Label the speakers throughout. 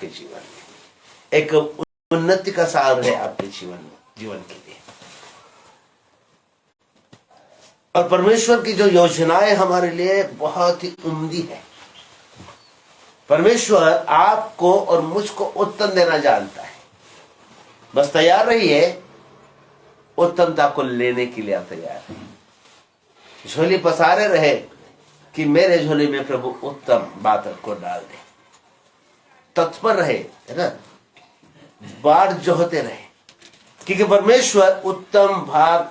Speaker 1: आपके जीवन में, एक उन्नति का सार है आपके जीवन के लिए। और परमेश्वर की जो योजनाएं हमारे लिए बहुत ही उम्दी है। परमेश्वर आपको और मुझको उत्तम देना जानता है, बस तैयार रहिए, उत्तमता को लेने के लिए आप तैयार है। झोली पसारे रहे कि मेरे झोली में प्रभु उत्तम बात को डाल दे, तत्पर रहे, है ना, बाट जोहते रहे, क्योंकि परमेश्वर उत्तम भाग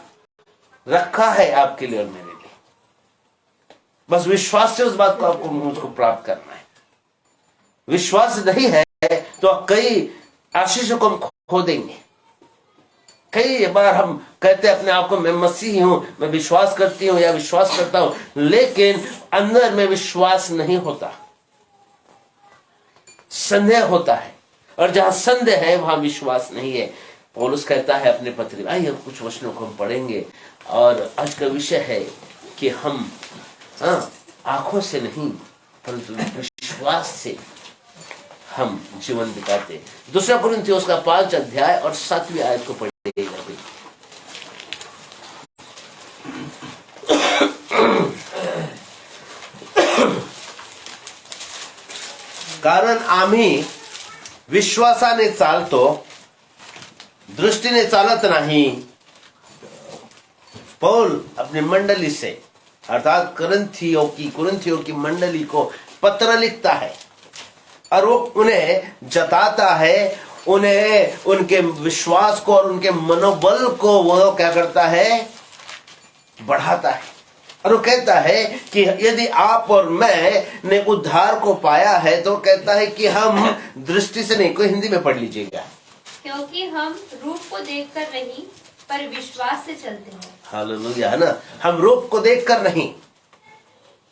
Speaker 1: रखा है आपके लिए और मेरे लिए। बस विश्वास से उस बात को आपको मुझको प्राप्त करना है। विश्वास नहीं है तो कई आशीषों को हम खो देंगे। कई बार हम कहते हैं अपने आप को मैं मसीही हूं, मैं विश्वास करती हूं या विश्वास करता हूं, लेकिन अंदर में विश्वास नहीं होता, संदेह होता है। और जहां संदेह है वहां विश्वास नहीं है। पौलुस कहता है अपने पत्र में, आइए कुछ वचनों को हम पढ़ेंगे। और आज का विषय है कि हम आंखों से नहीं परंतु विश्वास से हम जीवन बिताते। दूसरा कुरिन्थियों उसका 5 अध्याय और 7वीं आयत को पढ़िएगा। कारण आम्ही विश्वासाने चालतो, दृष्टीने चालत नाही। पौल अपनी मंडली से अर्थात कुरिन्थियों की मंडली को पत्र लिखता है और वो उन्हें जताता है, उन्हें उनके विश्वास को और उनके मनोबल को वो क्या करता है, बढ़ाता है। और वो कहता है कि यदि आप और मैं ने उद्धार को पाया है तो कहता है कि हम दृष्टि से नहीं, कोई हिंदी में पढ़ लीजिएगा,
Speaker 2: क्योंकि हम रूप को देखकर नहीं पर विश्वास से चलते हैं।
Speaker 1: हालेलुया, है ना। हम रूप को देखकर नहीं,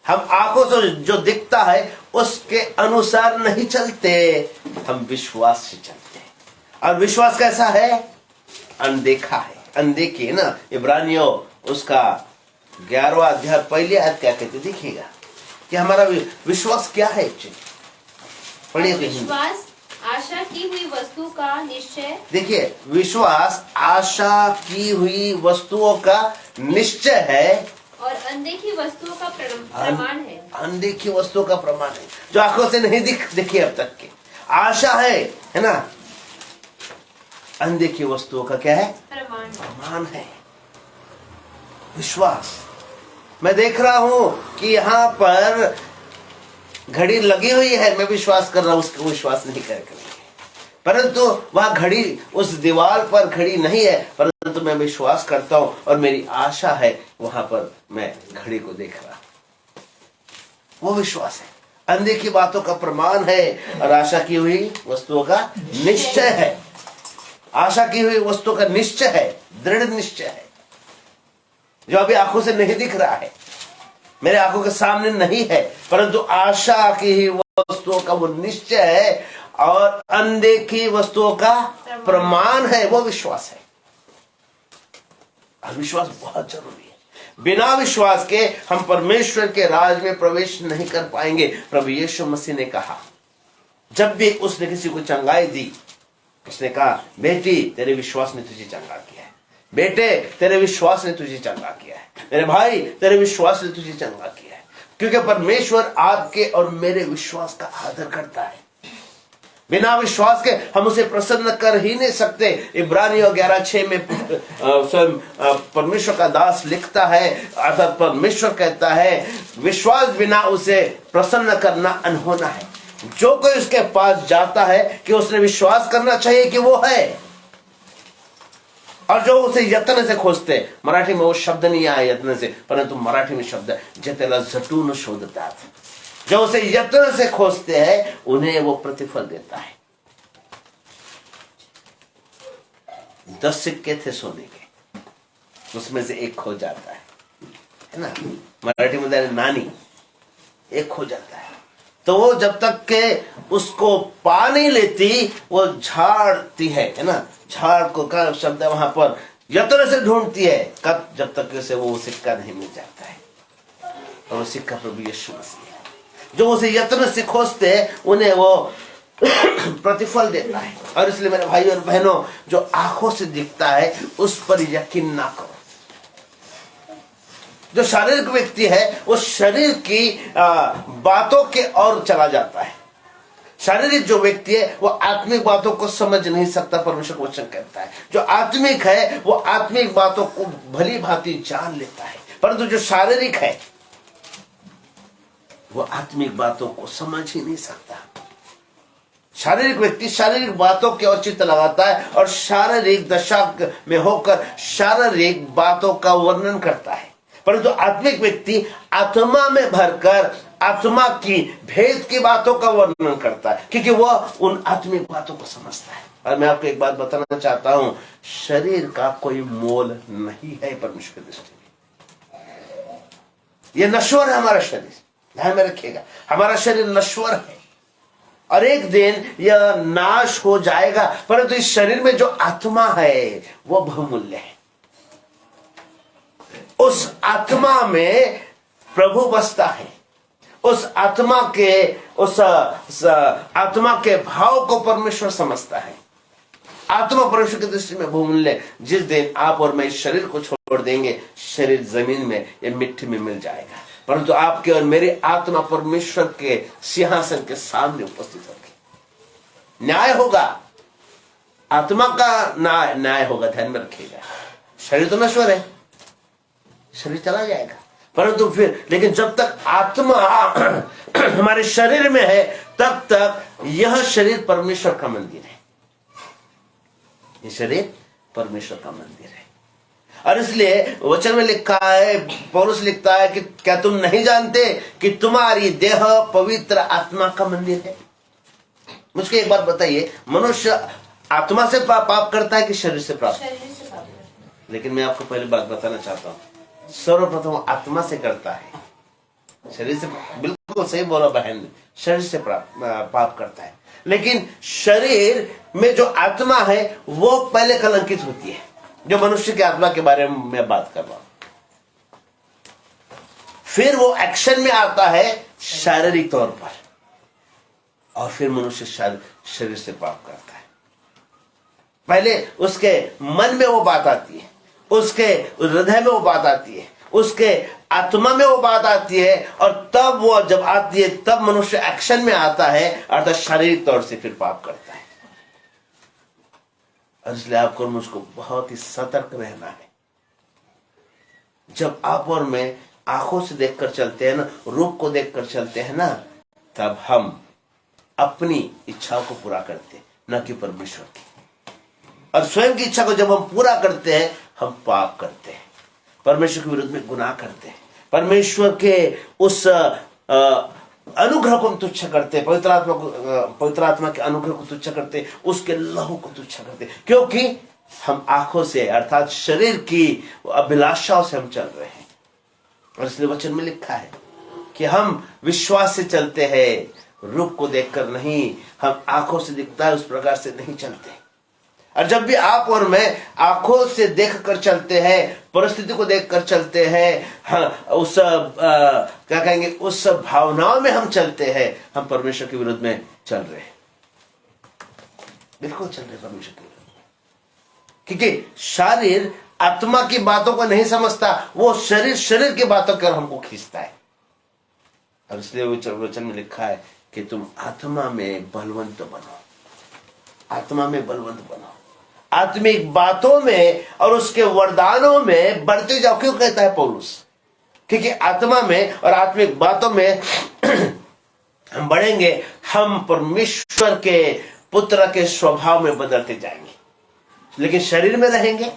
Speaker 1: हम आंखों से जो दिखता है उसके अनुसार नहीं चलते, हम विश्वास से चलते हैं। और विश्वास कैसा है, अनदेखा है, अनदेखी है ना। इब्रानियों उसका 11वां अध्याय 1 आयत क्या कहते देखिएगा कि हमारा विश्वास क्या है। पढ़िए।
Speaker 2: विश्वास आशा की हुई वस्तु का निश्चय।
Speaker 1: देखिए, विश्वास आशा की हुई वस्तुओं का निश्चय है
Speaker 2: और अनदेखी वस्तुओं का प्रमाण है।
Speaker 1: अनदेखी वस्तुओं का प्रमाण है, जो आंखों से नहीं दिखी अब तक की। आशा है ना। अनदेखी वस्तुओं का क्या है, प्रमाण है। विश्वास, मैं देख रहा हूं कि यहां पर घड़ी लगी हुई है, मैं विश्वास कर रहा हूं उसको विश्वास नहीं करेंगे, परंतु वह घड़ी उस दीवार पर घड़ी नहीं है, परंतु मैं विश्वास करता हूं और मेरी आशा है वहां पर मैं घड़ी को देख रहा हूं। वो विश्वास है, अनदेखी बातों का प्रमाण है और आशा की हुई वस्तुओं का निश्चय है। आशा की हुई वस्तुओं का निश्चय है, दृढ़ निश्चय है, जो अभी आंखों से नहीं दिख रहा है, मेरे आंखों के सामने नहीं है, परंतु आशा की ही वस्तुओं का वो निश्चय है और अनदेखी वस्तुओं का प्रमाण है, वो विश्वास है। और विश्वास बहुत जरूरी है। बिना विश्वास के हम परमेश्वर के राज में प्रवेश नहीं कर पाएंगे। प्रभु यीशु मसीह ने कहा, जब भी उसने किसी को चंगाई दी, उसने कहा, बेटी तेरे विश्वास ने तुझे चंगा किया है, बेटे तेरे विश्वास ने तुझे चंगा किया है, मेरे भाई तेरे विश्वास ने तुझे चंगा किया है। क्योंकि परमेश्वर आपके और मेरे विश्वास का आदर करता है। बिना विश्वास के हम उसे प्रसन्न कर ही नहीं सकते। इब्रानियों 11:6 में स्वयं परमेश्वर का दास लिखता है, अर्थात परमेश्वर कहता है, विश्वास बिना उसे प्रसन्न करना अनहोना है। जो कोई उसके पास जाता है कि उसने विश्वास करना चाहिए कि वो है, और जो उसे यत्न से खोजते, मराठी में वो शब्द नहीं आया यत्न से, परंतु मराठी में शब्द जतेला झटून शोधतात, जो उसे यत्न से खोजते हैं उन्हें वो प्रतिफल देता है। 10 सिक्के थे सोने के, उसमें से एक खो जाता है ना। मराठी में नानी, एक खो जाता है, तो वो जब तक के उसको पा नहीं लेती वो झाड़ती है ना। झाड़ को का शब्द वहां पर यत्न से ढूंढती है, कब, जब तक उसे वो सिक्का नहीं मिल जाता है। और वो सिक्का प्रभु यीशु मसीह है। जो उसे यत्न से खोजते हैं उन्हें वो प्रतिफल देता है। और इसलिए मेरे भाई और बहनों, जो आंखों से दिखता है उस पर यकीन ना करो। जो शारीरिक व्यक्ति है वो शरीर की बातों के ओर चला जाता है। शारीरिक जो व्यक्ति है वो आत्मिक बातों को समझ नहीं सकता, परमेश्वर का वचन कहता है। जो आत्मिक है वो आत्मिक बातों को भली भांति जान लेता है, परंतु जो शारीरिक है वो आत्मिक बातों को समझ ही नहीं सकता। शारीरिक व्यक्ति शारीरिक बातों की ओर चित्त लगाता है और शारीरिक दशा में होकर शारीरिक बातों का वर्णन करता है, परंतु आत्मिक व्यक्ति आत्मा में भरकर आत्मा की भेद की बातों का वर्णन करता है, क्योंकि वह उन आत्मिक बातों को समझता है। और मैं आपको एक बात बताना चाहता हूं, शरीर का कोई मोल नहीं है परमेश्वर की दृष्टि में। यह नश्वर है हमारा शरीर, ध्यान में रखिएगा, हमारा शरीर नश्वर है और एक दिन यह नाश हो जाएगा, परंतु इस शरीर में जो आत्मा है वह बहुमूल्य है। उस आत्मा में प्रभु बसता है। उस आत्मा के भाव को परमेश्वर समझता है। आत्मा परमेश्वर की दृष्टि में बहुमूल्य। जिस दिन आप और मैं इस शरीर को छोड़ देंगे, शरीर जमीन में या मिट्टी में मिल जाएगा, परंतु आपके और मेरी आत्मा परमेश्वर के सिंहासन के सामने उपस्थित होगी। न्याय होगा, आत्मा का न्याय होगा, ध्यान में रखिएगा। शरीर तो नश्वर है, शरीर चला जाएगा, परंतु फिर लेकिन जब तक आत्मा हमारे शरीर में है तब तक यह शरीर परमेश्वर का मंदिर है। यह शरीर परमेश्वर का मंदिर है। और इसलिए वचन में लिखा है, पौलुस लिखता है कि क्या तुम नहीं जानते कि तुम्हारी देह पवित्र आत्मा का मंदिर है। मुझको एक बात बताइए, मनुष्य आत्मा से पाप करता है कि शरीर से पाप?
Speaker 2: शरीर से पाप करता है।
Speaker 1: लेकिन मैं आपको पहले बात बताना चाहता हूं, सर्वप्रथम आत्मा से करता है, शरीर से। बिल्कुल सही बोला बहन ने, शरीर से पाप करता है। लेकिन शरीर में जो आत्मा है वो पहले कलंकित होती है। जो मनुष्य की आत्मा के बारे में मैं बात कर रहा हूं, फिर वो एक्शन में आता है शारीरिक तौर पर, और फिर मनुष्य शरीर से पाप करता है। पहले उसके मन में वो बात आती है, उसके हृदय में वो बात आती है, उसके आत्मा में वो बात आती है, और तब वो जब आती है तब मनुष्य एक्शन में आता है, अर्थात शारीरिक तौर से फिर पाप करता है। और इसलिए आपको और मुझको बहुत ही सतर्क रहना है। जब आप और मैं आंखों से देखकर चलते हैं ना, रूप को देखकर चलते हैं ना, तब हम अपनी इच्छाओं को पूरा करते हैं, न कि परमेश्वर की। और स्वयं की इच्छा को जब हम पूरा करते हैं, हम पाप करते हैं, परमेश्वर के विरुद्ध में गुनाह करते हैं, परमेश्वर के उस अनुग्रह को हम तुच्छ करते हैं, पवित्र आत्मा के अनुग्रह को तुच्छ करते हैं, उसके लहू को तुच्छ करते हैं, क्योंकि हम आंखों से अर्थात शरीर की अभिलाषाओं से हम चल रहे हैं। और इसलिए वचन में लिखा है कि हम विश्वास से चलते हैं, रूप को देखकर नहीं। हम आंखों से दिखता है उस प्रकार से नहीं चलते। और जब भी आप और मैं आंखों से देखकर चलते हैं, परिस्थिति को देखकर चलते हैं, उस क्या कहेंगे, उस भावनाओं में हम चलते हैं, हम परमेश्वर के विरुद्ध में चल रहे हैं। बिल्कुल चल रहे परमेश्वर के विरुद्ध, क्योंकि शरीर आत्मा की बातों को नहीं समझता, वो शरीर की बातों कर हमको खींचता है। और इसलिए वचन में लिखा है कि तुम आत्मा में बलवंत बनो, आत्मा में बलवंत बनो, आत्मिक बातों में और उसके वरदानों में बढ़ते जाओ। क्यों कहता है पौलुस? क्योंकि आत्मा में और आत्मिक बातों में हम बढ़ेंगे, हम परमेश्वर के पुत्र के स्वभाव में बदलते जाएंगे। लेकिन शरीर में रहेंगे,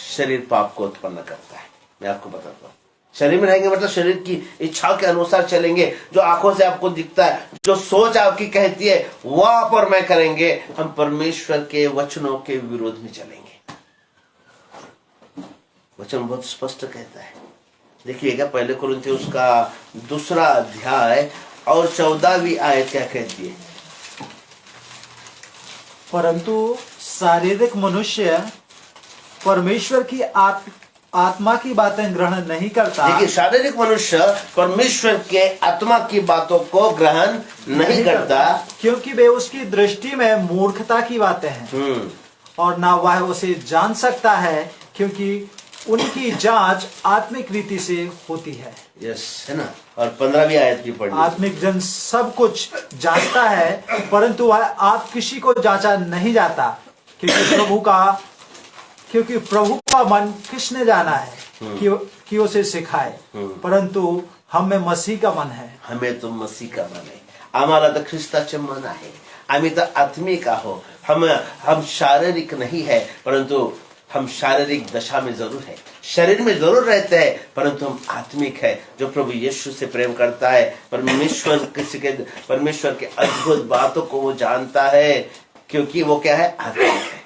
Speaker 1: शरीर पाप को उत्पन्न करता है। मैं आपको बताता हूं, शरीर में रहेंगे मतलब शरीर की इच्छा के अनुसार चलेंगे, जो आंखों से आपको दिखता है, जो सोच आपकी कहती है वह आप और मैं करेंगे, हम परमेश्वर के वचनों के विरोध में चलेंगे। वचन बहुत स्पष्ट कहता है, देखिएगा पहले कुरिन्थियों उसका 2 अध्याय और 14वीं आयत क्या कहती है?
Speaker 3: परंतु शारीरिक मनुष्य परमेश्वर की आत्मा की बातें ग्रहण नहीं करता,
Speaker 1: देखिए शारीरिक मनुष्य परमेश्वर के आत्मा की बातों को ग्रहण नहीं करता।
Speaker 3: क्योंकि वे उसकी दृष्टि में मूर्खता की बातें हैं और ना वह उसे जान सकता है, क्योंकि उनकी जांच आत्मिक रीति से होती है।
Speaker 1: यस, है ना। और 15वीं आयत भी पढ़ लीजिए।
Speaker 3: आत्मिक जन सब कुछ जांचता है, परंतु वह आप किसी को जांचा नहीं जाता, क्योंकि प्रभु का मन किसने जाना है कि उसे सिखाए, परंतु हम में मसीह का मन है।
Speaker 1: हमें तो मसीह का मन है, आम्हाला तर ख्रिस्ताचे मन आहे, आम्ही तर आत्मिक आहो। हम शारीरिक नहीं है, परंतु हम शारीरिक दशा में जरूर है, शरीर में जरूर रहते हैं, परंतु हम आत्मिक है। जो प्रभु यीशु से प्रेम करता है, परमेश्वर के अद्भुत बातों को वो जानता है, क्योंकि वो क्या है, आत्मिक है।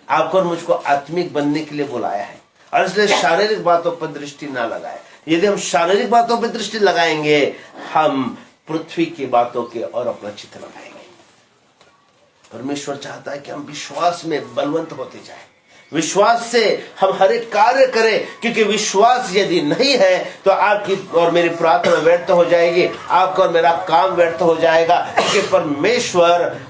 Speaker 1: आपको और मुझको आत्मिक बनने के लिए बुलाया है, और इसलिए शारीरिक बातों पर दृष्टि ना लगाए। यदि हम शारीरिक बातों पर दृष्टि लगाएंगे, हम पृथ्वी की बातों के और अपना चित्त लगाएंगे। परमेश्वर चाहता है कि हम विश्वास में बलवंत होते जाएं, विश्वास से हम हर एक कार्य करें, क्योंकि विश्वास यदि नहीं है तो आपकी और मेरी प्रार्थना व्यर्थ हो जाएगी, आपका और मेरा काम व्यर्थ हो जाएगा। क्योंकि परमेश्वर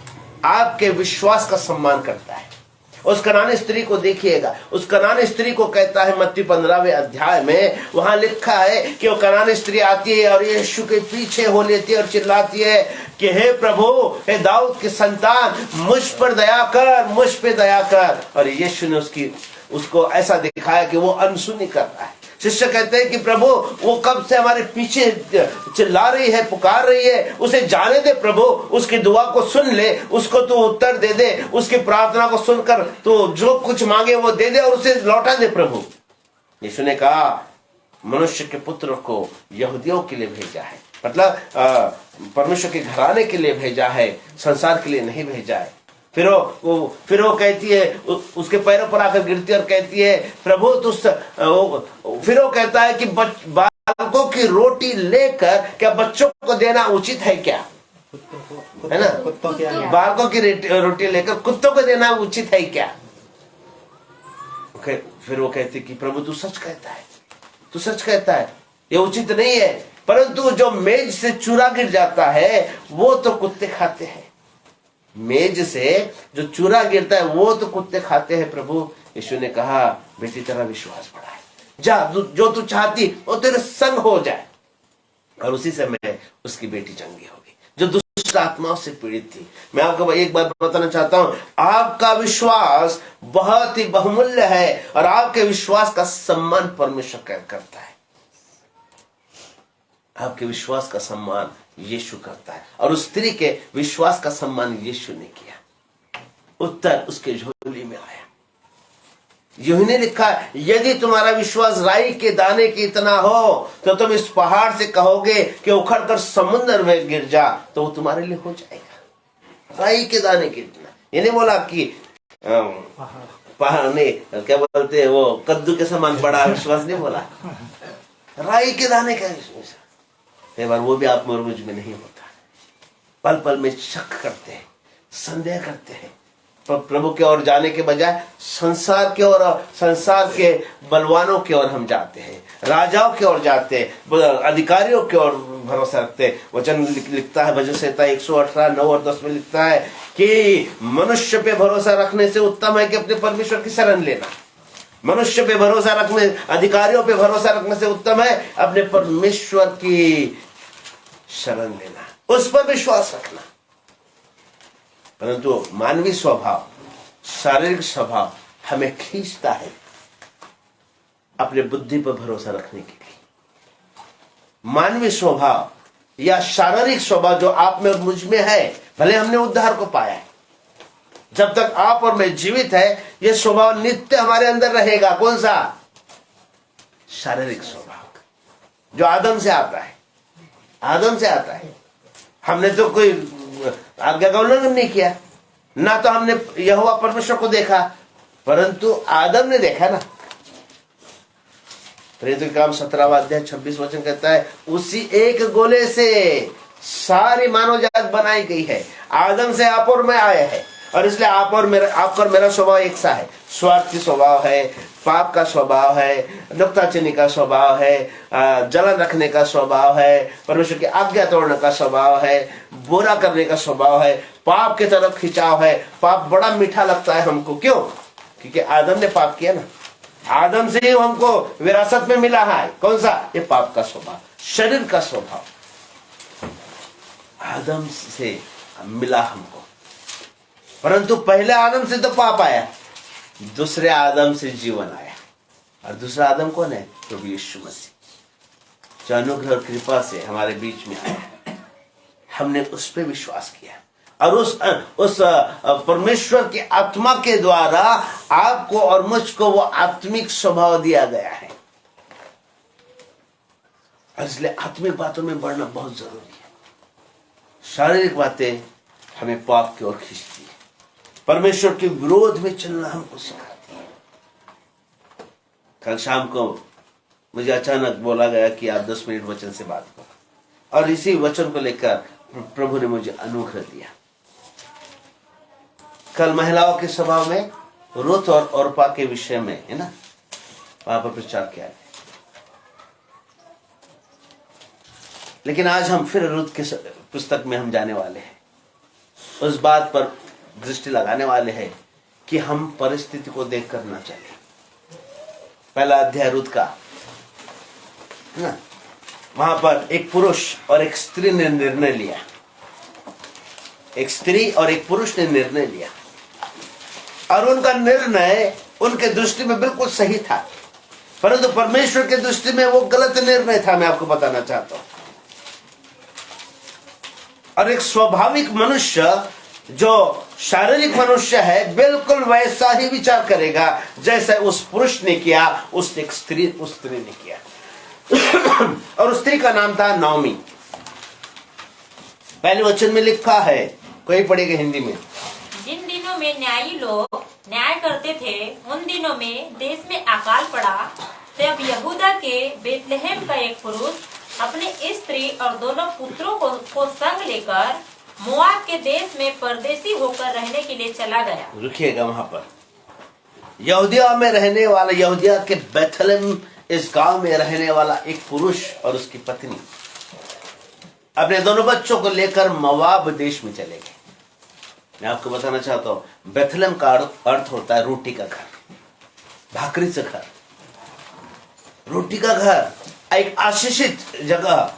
Speaker 1: आपके विश्वास का सम्मान करता है। उस कनानी स्त्री को देखिएगा, उस कनानी स्त्री को कहता है मत्ती 15वें अध्याय में, वहां लिखा है कि वो कनानी स्त्री आती है और यीशु के पीछे हो लेती है और चिल्लाती है कि हे प्रभु, हे दाऊद के संतान, मुझ पर दया कर, मुझ पे दया कर। और यीशु ने उसको ऐसा दिखाया कि वो अनसुनी कर रहा है। शिष्य कहते हैं कि प्रभु, वो कब से हमारे पीछे चिल्ला रही है, पुकार रही है, उसे जाने दे प्रभु, उसकी दुआ को सुन ले, उसको तू उत्तर दे दे, उसकी प्रार्थना को सुनकर तो जो कुछ मांगे वो दे दे और उसे लौटा दे प्रभु। यीशु ने कहा, मनुष्य के पुत्र को यहूदियों के लिए भेजा है, मतलब परमेश्वर के घराने के लिए भेजा है, संसार के लिए नहीं भेजा है। फिर वो कहती है, उसके पैरों पर आकर गिरती है और कहती है, प्रभु फिर वो कहता है कि बालकों की रोटी लेकर क्या बच्चों को देना उचित है क्या, है ना? बालकों की रोटी लेकर कुत्तों को देना उचित है क्या? फिर वो कहती कि प्रभु तू सच कहता है, तू सच कहता है, ये उचित नहीं है, परंतु जो मेज से चूरा गिर जाता है वो तो कुत्ते खाते हैं। मेज से जो चूरा गिरता है वो तो कुत्ते खाते हैं प्रभु। यीशु ने कहा, बेटी तेरा विश्वास बड़ा है, जा जो तू चाहती वो तेरे संग हो जाए। और उसी समय उसकी बेटी चंगी हो गई, जो दुष्ट आत्माओं से पीड़ित थी। मैं आपको एक बात बताना चाहता हूं, आपका विश्वास बहुत ही बहुमूल्य है और आपके विश्वास का सम्मान परमेश्वर करता है। आपके विश्वास का सम्मान यीशु करता है, और उस स्त्री के विश्वास का सम्मान यीशु ने किया। उत्तर उसके झोली में आया। यूहन्ना ने लिखा, यदि तुम्हारा विश्वास राई के दाने की इतना हो तो तुम इस पहाड़ से कहोगे कि उखड़कर समुद्र में गिर जा, तो वो तुम्हारे लिए हो जाएगा। राई के दाने की इतना, ये नहीं बोला कि पहाड़ नहीं, क्या बोलते हैं वो, कद्दू के समान बड़ा विश्वास नहीं बोला, राई के दाने का विश्वास। कई बार वो भी आप में और मुझ में नहीं होता, पल पल में शक करते हैं, संदेह करते हैं, पर प्रभु के ओर जाने के बजाय संसार के ओर, संसार के बलवानों के ओर हम जाते हैं, राजाओं के ओर जाते हैं, अधिकारियों के ओर भरोसा रखते हैं। वचन लिखता है, भजन संहिता 118 9 और 10 में लिखता है कि मनुष्य पे भरोसा रखने से उत्तम है कि अपने परमेश्वर की शरण लेना। मनुष्य पे भरोसा रखने, अधिकारियों पे भरोसा रखने से उत्तम है अपने परमेश्वर की शरण लेना, उस पर विश्वास रखना। परंतु मानवीय स्वभाव, शारीरिक स्वभाव हमें खींचता है अपने बुद्धि पर भरोसा रखने के लिए। मानवीय स्वभाव या शारीरिक स्वभाव जो आप में और मुझ में है, भले हमने उद्धार को पाया है, जब तक आप और मैं जीवित है, यह स्वभाव नित्य हमारे अंदर रहेगा। कौन सा? शारीरिक स्वभाव जो आदम से आता है, आदम से आता है। हमने तो कोई आज्ञा का उल्लंघन नहीं किया, ना तो हमने यहोवा परमेश्वर को देखा, परंतु आदम ने देखा ना। प्रेरितों के काम 17वां अध्याय 26 वचन कहता है, उसी एक गोले से सारी मानव जात बनाई गई है। आदम से आप और मैं आए हैं, और इसलिए आपका और मेरा स्वभाव एक सा है। स्वार्थी स्वभाव है, पाप का स्वभाव है, नुक्ताचीनी का स्वभाव है, जलन रखने का स्वभाव है, परमेश्वर की आज्ञा तोड़ने का स्वभाव है, बुरा करने का स्वभाव है, पाप की तरफ खिंचाव है। पाप बड़ा मीठा लगता है हमको, क्यों? क्योंकि आदम ने पाप किया ना, आदम से ही हमको विरासत में मिला है। कौन सा? ये पाप का स्वभाव, शरीर का स्वभाव आदम से मिला हमको। परंतु पहले आदम से तो पाप आया, दूसरे आदम से जीवन आया। और दूसरा आदम कौन है? प्रभु यीशु मसीह, जो अनुग्रह और कृपा से हमारे बीच में आया। हमने उस पर विश्वास किया और उस परमेश्वर की आत्मा के द्वारा आपको और मुझको वो आत्मिक स्वभाव दिया गया है। और इसलिए आत्मिक बातों में बढ़ना बहुत जरूरी है। शारीरिक बातें हमें पाप की ओर खींचती है, परमेश्वर के विरोध में चलना हमको सिखाती है। कल शाम को मुझे अचानक बोला गया कि आप 10 मिनट वचन से बात करो, और इसी वचन को लेकर प्रभु ने मुझे अनुग्रह दिया। कल महिलाओं के स्वभाव में रूत और ओर्पा के विषय में है ना, वहां पर प्रचार किया है। लेकिन आज हम फिर रूत के पुस्तक में हम जाने वाले हैं, उस बात पर दृष्टि लगाने वाले हैं कि हम परिस्थिति को देख कर ना चले। पहला अध्याय रूत का ना, वहां पर एक पुरुष और एक स्त्री ने निर्णय लिया, एक स्त्री और एक पुरुष ने निर्णय लिया, और उनका निर्णय उनके दृष्टि में बिल्कुल सही था, परंतु परमेश्वर के दृष्टि में वो गलत निर्णय था। मैं आपको बताना चाहता हूं। और एक स्वाभाविक मनुष्य, जो शारीरिक मनुष्य है, बिल्कुल वैसा ही विचार करेगा जैसा उस पुरुष ने किया, उस स्त्री ने किया। और उस स्त्री का नाम था नौमी। पहले वचन में लिखा है, कोई पढ़ेगा हिंदी में।
Speaker 4: जिन दिनों में न्यायी लोग न्याय करते थे, उन दिनों में देश में अकाल पड़ा। तब यहूदा के बेतलहम का एक पुरुष अपने स्त्री और दोनों पुत्रों को संग लेकर मोआब के देश में परदेसी होकर रहने के लिए चला गया।
Speaker 1: रुकिएगा, वहां पर यहूदिया में रहने वाला, यहूदिया के बेथलेहम इस गांव में रहने वाला एक पुरुष और उसकी पत्नी अपने दोनों बच्चों को लेकर मोआब देश में चले गए। मैं आपको बताना चाहता हूं, बेथलेहम का अर्थ होता है रोटी का घर, भाकरी से घर, रोटी का घर, एक आशीषित जगह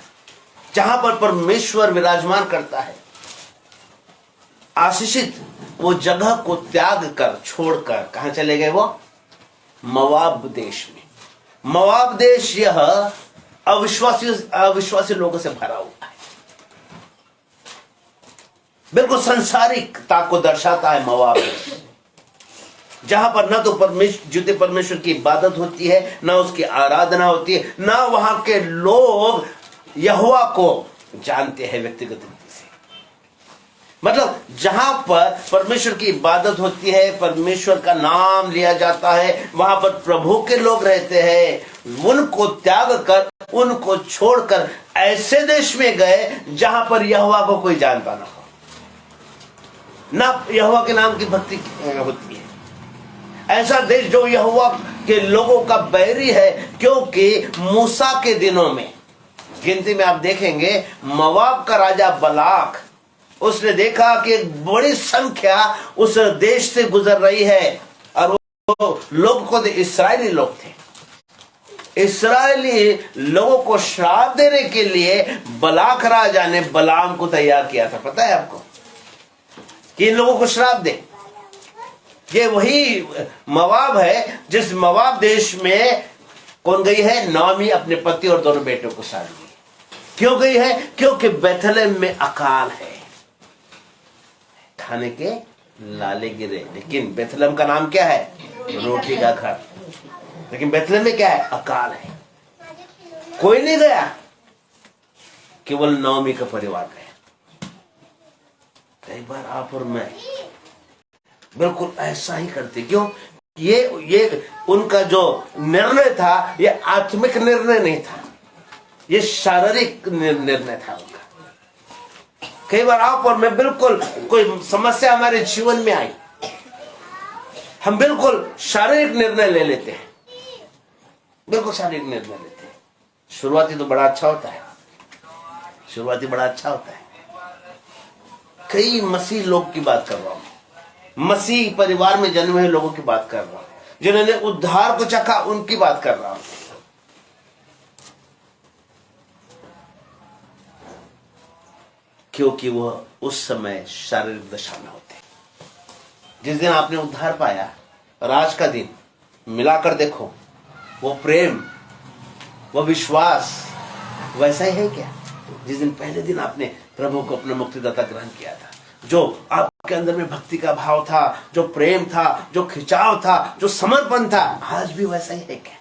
Speaker 1: जहां पर परमेश्वर विराजमान करता है। आशीषित वो जगह को त्याग कर, छोड़कर कहां चले गए? वो मोआब देश में। मोआब देश यह अविश्वासी लोगों से भरा हुआ है, बिल्कुल संसारिकता को दर्शाता है मोआब देश, जहां पर न तो परमेश्वर की इबादत होती है, न उसकी आराधना होती है, न वहां के लोग यहोवा को जानते हैं व्यक्तिगत रीति से। मतलब जहां पर परमेश्वर की इबादत होती है, परमेश्वर का नाम लिया जाता है, वहां पर प्रभु के लोग रहते हैं। उनको त्याग कर, उनको छोड़कर ऐसे देश में गए जहां पर यहोवा को कोई जानता ना हो, ना यहोवा के नाम की भक्ति होती है। ऐसा देश जो यहोवा के लोगों का बैरी है, क्योंकि मूसा के दिनों में गिनती में आप देखेंगे, मोआब का राजा बलाक, उसने देखा कि एक बड़ी संख्या उस देश से गुजर रही है, और वो लोग को इस्राएली लोग थे। इस्राएली लोगों को श्राप देने के लिए बलाक राजा ने बलाम को तैयार किया था। पता है आपको कि इन लोगों को श्राप दे। ये वही मोआब है जिस मोआब देश में कौन गई है? नौमी अपने पति और दोनों बेटों को साथ गई। क्यों गई है? क्योंकि बेथलेहम में अकाल है, खाने के लाले गिरे। लेकिन बेथलेहम का नाम क्या है? रोटी का घर। लेकिन बेथलेहम में क्या है? अकाल है। कोई नहीं गया, केवल नौमी का परिवार गया। कई बार आप और मैं बिल्कुल ऐसा ही करते। क्यों? ये उनका जो निर्णय था, ये आत्मिक निर्णय नहीं था, ये शारीरिक निर्णय था उनका। कई बार आप और मैं बिल्कुल कोई समस्या हमारे जीवन में आई, हम बिल्कुल शारीरिक निर्णय ले लेते हैं, बिल्कुल शारीरिक निर्णय लेते हैं। शुरुआती तो बड़ा अच्छा होता है, शुरुआती बड़ा अच्छा होता है। कई मसीह लोग की बात कर रहा हूं, मसीह परिवार में जन्मे हुए लोगों की बात कर रहा हूं, जिन्होंने उद्धार को चखा, उनकी बात कर रहा हूं। क्योंकि वह उस समय शारीरिक दशा में होते। जिस दिन आपने उद्धार पाया और आज का दिन मिलाकर देखो, वो प्रेम, वो विश्वास वैसा ही है क्या जिस दिन पहले दिन आपने प्रभु को अपना मुक्तिदाता ग्रहण किया था? जो आपके अंदर में भक्ति का भाव था, जो प्रेम था, जो खिंचाव था, जो समर्पण था, आज भी वैसा ही है क्या?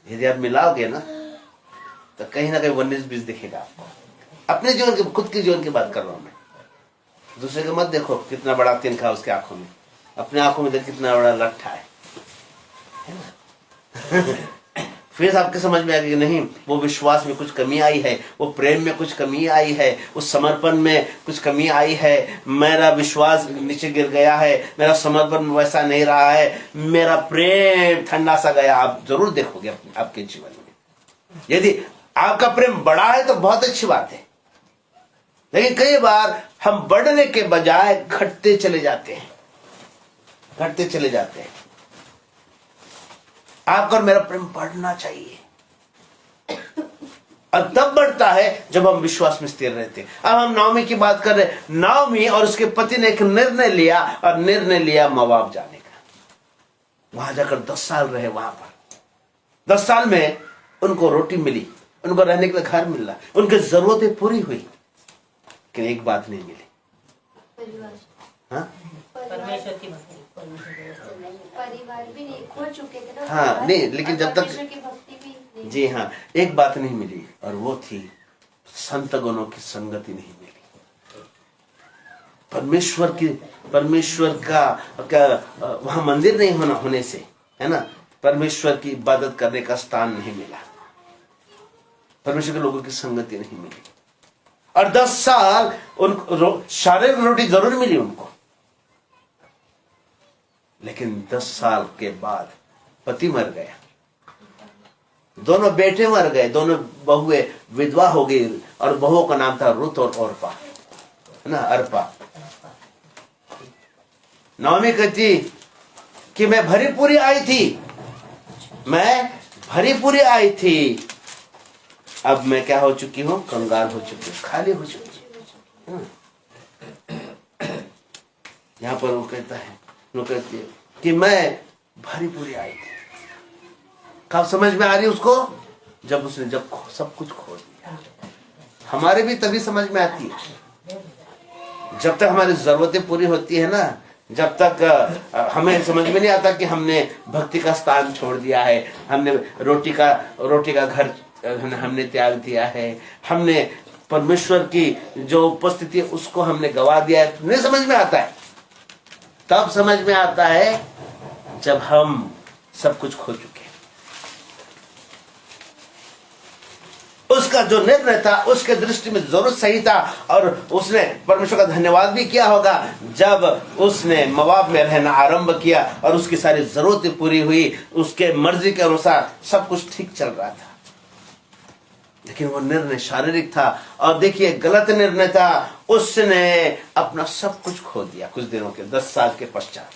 Speaker 1: यदि आप मिलाओगे ना तो कहीं ना कहीं 19-20 दिखेगा आपको। अपने जीवन के, खुद के जीवन की बात कर रहा हूं मैं, दूसरे को मत देखो कितना बड़ा तिनका उसके आंखों में, अपने आंखों में देख कितना बड़ा लट्ठा है ना? फिर आपके समझ में आएगा कि नहीं, वो विश्वास में कुछ कमी आई है, वो प्रेम में कुछ कमी आई है, उस समर्पण में कुछ कमी आई है, मेरा विश्वास नीचे गिर गया है, मेरा समर्पण वैसा नहीं रहा है, मेरा प्रेम ठंडा सा गया। आप जरूर देखोगे आपके जीवन में। यदि आपका प्रेम बड़ा है तो बहुत अच्छी बात है, लेकिन कई बार हम बढ़ने के बजाय घटते चले जाते हैं, घटते चले जाते हैं। आपका और मेरा प्रेम बढ़ना चाहिए, और तब बढ़ता है जब हम विश्वास में स्थिर रहते हैं। अब हम नाओमी की बात कर रहे हैं। नाओमी और उसके पति ने एक निर्णय लिया, और निर्णय लिया मोआब जाने का। वहां जाकर 10 साल रहे। वहां पर 10 साल में उनको रोटी मिली, उनको रहने के लिए घर मिला, उनकी जरूरतें पूरी हुई, लेकिन एक बात नहीं मिली। हाँ?
Speaker 4: परमेश्वर की भक्ति,
Speaker 2: परिवार भी नहीं, खो चुके थे ना।
Speaker 1: हाँ, नहीं, लेकिन जब तक
Speaker 2: परमेश्वर की भक्ति भी नहीं। जी
Speaker 1: हाँ, एक बात नहीं मिली, और वो थी संत गणों की संगति नहीं मिली। परमेश्वर का वहां मंदिर नहीं होने से, है ना, परमेश्वर की इबादत करने का स्थान नहीं मिला, परमेश्वर के लोगों की संगति नहीं मिली। और 10 साल उनको शारीरिक रोटी जरूर मिली उनको, लेकिन 10 साल के बाद पति मर गया, दोनों बेटे मर गए, दोनों बहुएं विधवा हो गई, और बहुओं का नाम था रुत और ओरपा, है ना, अर्पा। नाओमी कहती कि मैं भरी पूरी आई थी, मैं भरी पूरी आई थी, अब मैं क्या हो चुकी हूं? कंगाल हो चुकी हूं, खाली हो चुकी हूं। यहां पर वो कहता है, वो कहती है कि मैं भरी पूरी आई थी। कब समझ में आ रही उसको? जब उसने सब कुछ खो दिया। हमारे भी तभी समझ में आती है जब तक हमारी जरूरतें पूरी होती है ना, जब तक हमें समझ में नहीं आता कि हमने भक्ति का स्थान छोड़ दिया है, हमने रोटी का घर हमने त्याग दिया है, हमने परमेश्वर की जो उपस्थिति है उसको हमने गवा दिया है, नहीं समझ में आता है। तब समझ में आता है जब हम सब कुछ खो चुके हैं। उसका जो निर्णय था उसके दृष्टि में जरूर सही था, और उसने परमेश्वर का धन्यवाद भी किया होगा जब उसने मोआब में रहना आरंभ किया और उसकी सारी जरूरतें पूरी हुई, उसके मर्जी के अनुसार सब कुछ ठीक चल रहा था। लेकिन वो निर्णय शारीरिक था, और देखिए गलत निर्णय था। उसने अपना सब कुछ खो दिया कुछ दिनों के, 10 साल के पश्चात।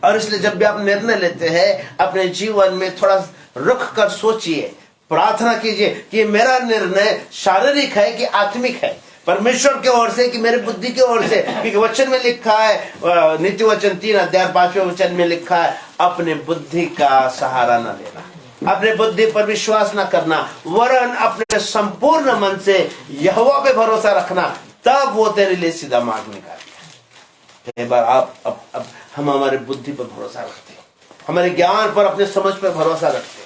Speaker 1: और इसलिए जब भी आप निर्णय लेते हैं अपने जीवन में थोड़ा रुक कर सोचिए, प्रार्थना कीजिए कि मेरा निर्णय शारीरिक है कि आत्मिक है, परमेश्वर की ओर से कि मेरे बुद्धि की ओर से। क्योंकि वचन में लिखा है, नीति वचन 3 अध्याय 5वें वचन में लिखा है, अपने बुद्धि का सहारा न लेना, अपने बुद्धि पर विश्वास न करना, वरन अपने संपूर्ण मन से यहोवा पे भरोसा रखना, तब वो तेरे लिए सीधा मार्ग निकालेगा। कई बार अब हम हमारे बुद्धि पर भरोसा रखते हैं, हमारे ज्ञान पर, अपने समझ पर भरोसा रखते हैं,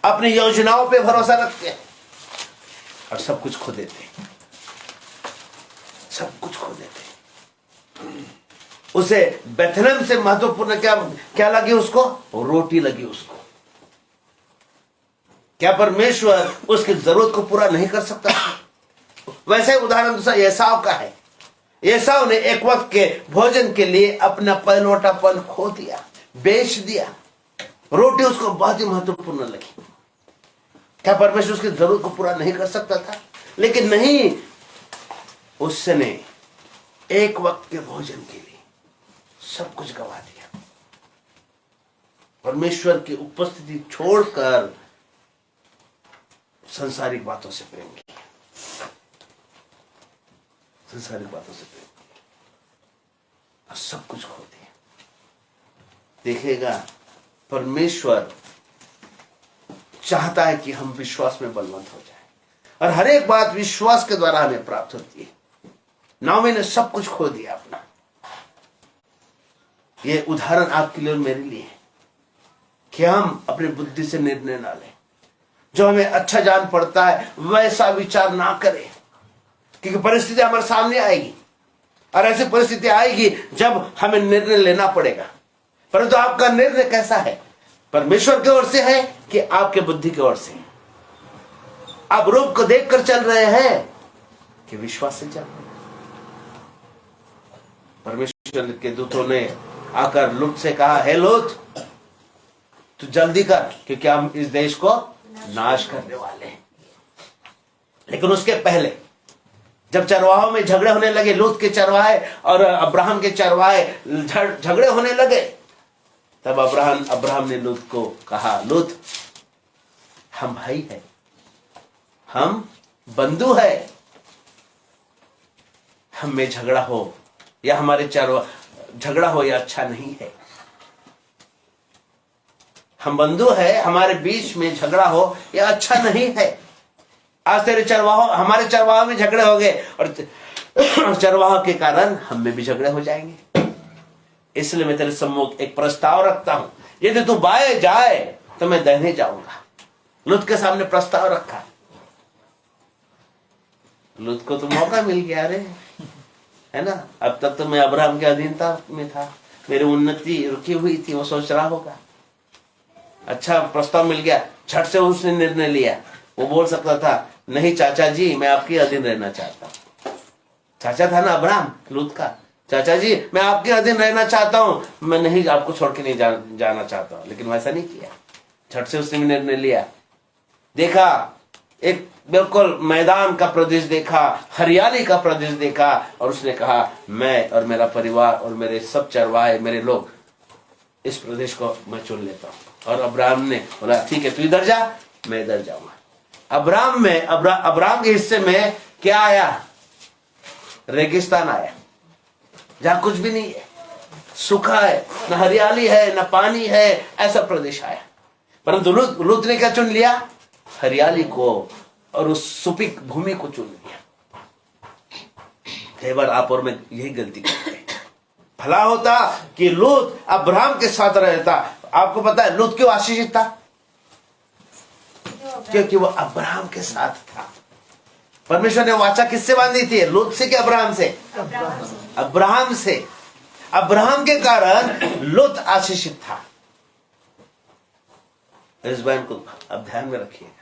Speaker 1: अपनी योजनाओं पे भरोसा रखते हैं, और सब कुछ खो देते हैं, सब कुछ खो देते हैं। उसे बेथलेहम से महत्वपूर्ण क्या लगी उसको? रोटी लगी उसको। क्या परमेश्वर उसकी जरूरत को पूरा नहीं कर सकता? वैसे उदाहरण दूसरा एसाव का है। एसाव ने एक वक्त के भोजन के लिए अपना पहलौठापन खो दिया, बेच दिया। रोटी उसको बहुत ही महत्वपूर्ण लगी। क्या परमेश्वर उसकी जरूरत को पूरा नहीं कर सकता था? लेकिन नहीं, उसने एक वक्त के भोजन के लिए सब कुछ गवा दिया। परमेश्वर की उपस्थिति छोड़कर संसारिक बातों से प्रेम किया, संसारिक बातों से प्रेम किया और सब कुछ खो दिया। देखिएगा, परमेश्वर चाहता है कि हम विश्वास में बलवंत हो जाए और हर एक बात विश्वास के द्वारा हमें प्राप्त होती है। नाओमी ने सब कुछ खो दिया अपना। यह उदाहरण आपके लिए और मेरे लिए है कि हम अपनी बुद्धि से निर्णय ना लें। जो हमें अच्छा जान पड़ता है वैसा विचार ना करें, क्योंकि परिस्थिति हमारे सामने आएगी और ऐसी परिस्थिति आएगी जब हमें निर्णय लेना पड़ेगा। परंतु आपका निर्णय कैसा है? परमेश्वर की ओर से है कि आपके बुद्धि की ओर से? आप रूप को देखकर चल रहे हैं कि विश्वास से चल रहे हैं? परमेश्वर के दूतों ने आकर लूत से कहा, हे लूत, तू जल्दी कर, क्योंकि हम इस देश को नाश करने वाले हैं। लेकिन उसके पहले जब चरवाहों में झगड़े होने लगे, लूत के चरवाहे और अब्राहम के चरवाहे झगड़े होने लगे, तब अब्राहम ने लूत को कहा, लूत, हम भाई हैं, हम बंधु है, हम में झगड़ा हो या हमारे झगड़ा हो या अच्छा नहीं है। हम बंधु है, हमारे बीच में झगड़ा हो या अच्छा नहीं है। आज तेरे हमारे चरवाहों में झगड़े हो गए और चरवाहों के कारण हम में भी झगड़े हो जाएंगे। इसलिए मैं तेरे सम्मुख एक प्रस्ताव रखता हूं, यदि तू बाएं जाए तो मैं दाहिने जाऊंगा। लूत के सामने प्रस्ताव रखा। लूत को तो मौका मिल गया, रे, है ना? अब तक तो मैं अब्राहम के अधीनता में था, मेरी उन्नति रुकी हुई थी। वो सोच रहा होगा, अच्छा प्रस्ताव मिल गया, झट से उसने निर्णय लिया। वो बोल सकता था, नहीं चाचा जी, मैं आपके अधीन रहना चाहता हूं। चाचा था ना अब्राहम लूत का, चाचा जी मैं आपके अधीन रहना चाहता हूं, मैं नहीं आपको छोड़ के नहीं जाना चाहता हूं। लेकिन वैसा नहीं किया, झट से उसने निर्णय लिया। देखा, एक बिल्कुल मैदान का प्रदेश देखा, हरियाली का प्रदेश देखा और उसने कहा, मैं और मेरा परिवार और मेरे सब चरवाहे, मेरे लोग, इस प्रदेश को मैं चुन लेता हूं। और अब्राहम ने बोला, ठीक है, तू इधर जा, मैं इधर जाऊंगा। अब्राहम के हिस्से में क्या आया? रेगिस्तान आया, जहां कुछ भी नहीं है, सूखा है, न हरियाली है, न पानी है, ऐसा प्रदेश आया। परंतु लूत ने क्या चुन लिया? हरियाली को और उस सुपीक भूमि को चुन लिया। कई बार आप और मैं यही गलती करते हैं। भला होता कि लूत अब्राहम के साथ रहता। आपको पता है लूत क्यों आशीषित था? क्योंकि वो अब्राहम के साथ था। परमेश्वर ने वाचा किससे बांधी थी? लूत से कि अब्राहम से? अब्राहम से। अब्राहम के कारण लूत आशीषित था। इस बात को अब ध्यान में रखिएगा।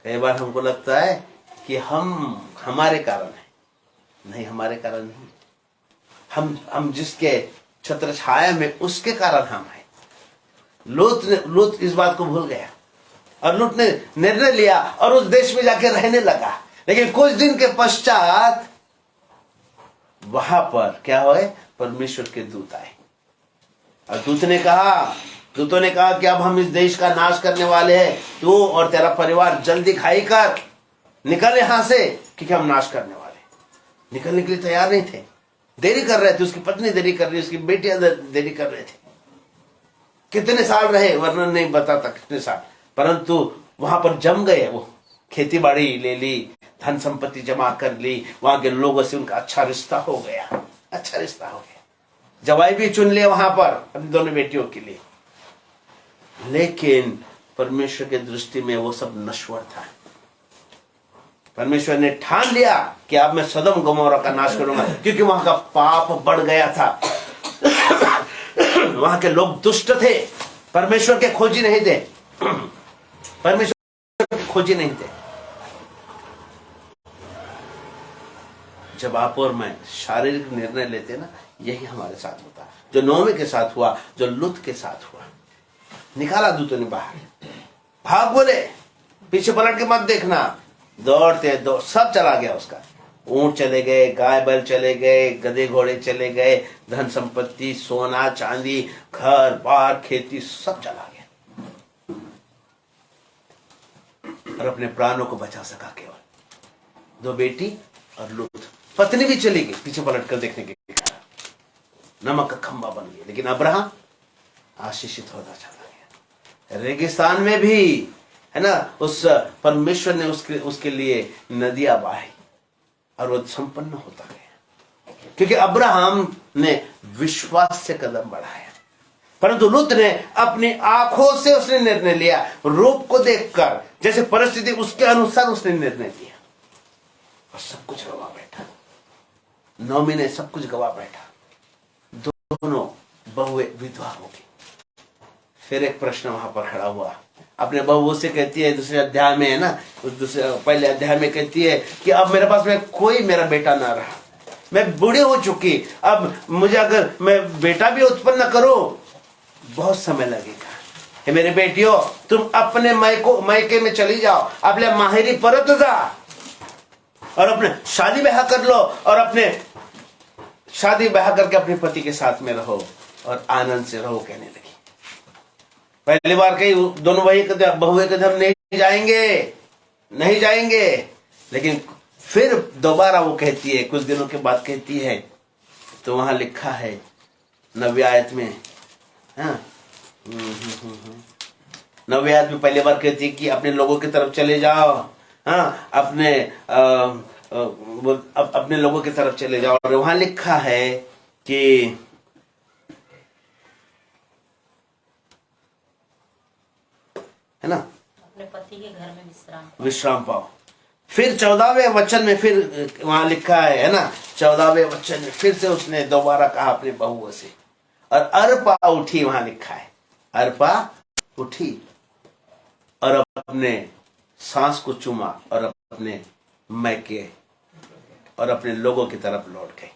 Speaker 1: कई बार हमको लगता है कि हमारे कारण है। नहीं, हमारे कारण नहीं। हम जिसके छत्र छाया में, उसके कारण हम हैं। लूत इस बात को भूल गया और लूत ने निर्णय लिया और उस देश में जाकर रहने लगा। लेकिन कुछ दिन के पश्चात वहां पर क्या हुए? परमेश्वर के दूत आए और दूतों ने कहा कि अब हम इस देश का नाश करने वाले हैं, तू और तेरा परिवार जल्दी खाई कर, निकल यहां से, क्योंकि हम नाश करने वाले। निकलने के लिए तैयार नहीं थे, देरी कर रहे थे। उसकी पत्नी देरी कर रही, उसकी बेटियां देरी कर रहे थे। कितने साल रहे वर्णन नहीं बताता कितने साल, परंतु वहां पर जम गए। वो खेती बाड़ी ले ली, धन संपत्ति जमा कर ली, वहां के लोगों से उनका अच्छा रिश्ता हो गया। जवाई भी चुन लिया वहां पर अपनी दोनों बेटियों के लिए। लेकिन परमेश्वर के दृष्टि में वो सब नश्वर था। परमेश्वर ने ठान लिया कि अब मैं सदम गमोरा का नाश करूंगा, क्योंकि वहां का पाप बढ़ गया था। वहां के लोग दुष्ट थे, परमेश्वर के खोजी नहीं थे। जब आप और मैं शारीरिक निर्णय लेते हैं ना, यही हमारे साथ होता है। जो नोमी के साथ हुआ, जो लूत के साथ हुआ। निकाला दूतों ने बाहर, भाग बोले, पीछे पलट के मत देखना। दौड़ते दौड़ सब चला गया उसका। ऊंट चले गए, गाय बैल चले गए, गधे घोड़े चले गए, धन संपत्ति, सोना चांदी, घर बार, खेती सब चला गया, और अपने प्राणों को बचा सका केवल 2 बेटी और लूत। पत्नी भी चली गई पीछे पलट कर देखने के लिए, नमक का खंबा बन गया। लेकिन अब्राहम आशीषित होता चला गया। रेगिस्तान में भी है ना, उस परमेश्वर ने उसके लिए नदियां बहाई और वो संपन्न होता गया, क्योंकि अब्राहम ने विश्वास से कदम बढ़ाया। परंतु लूत ने अपनी आंखों से उसने निर्णय लिया, रूप को देखकर, जैसे परिस्थिति उसके अनुसार उसने निर्णय लिया, और सब कुछ गवा बैठा। नौमी ने सब कुछ गवा बैठा। दोनों बहुएं विधवा हो गई। फिर एक प्रश्न वहां पर खड़ा हुआ। अपने बहुओं से कहती है, दूसरे अध्याय में है ना, पहले अध्याय में कहती है कि अब मेरे पास में कोई मेरा बेटा ना रहा, मैं बूढ़ी हो चुकी, अब मुझे अगर मैं बेटा भी उत्पन्न करूं बहुत समय लगेगा। हे मेरे बेटियों, तुम अपने मायके में चली जाओ, अपने माहिरी परत जा और अपने शादी ब्याह कर लो, और अपने शादी ब्याह करके अपने पति के साथ में रहो और आनंद से रहो, कहने लगी। पहली बार कही दोनों बहुएं के हम नहीं जाएंगे, लेकिन फिर दोबारा वो कहती है, कुछ दिनों के बाद कहती है, तो वहां लिखा है 9वीं आयत में, हाँ 9वीं आयत में पहली बार कहती है कि अपने लोगों की तरफ चले जाओ, हाँ अपने लोगों की तरफ चले जाओ। और वहां लिखा है कि है ना,
Speaker 4: अपने पति के घर में
Speaker 1: विश्राम पाओ। फिर 14वें वचन में फिर वहां लिखा है ना, 14वें वचन में फिर से उसने दोबारा कहा अपने बहुओं से, और अर्पा उठी, वहां लिखा है अर्पा उठी और अपने सांस को चूमा और अपने मैके और अपने लोगों की तरफ लौट गए।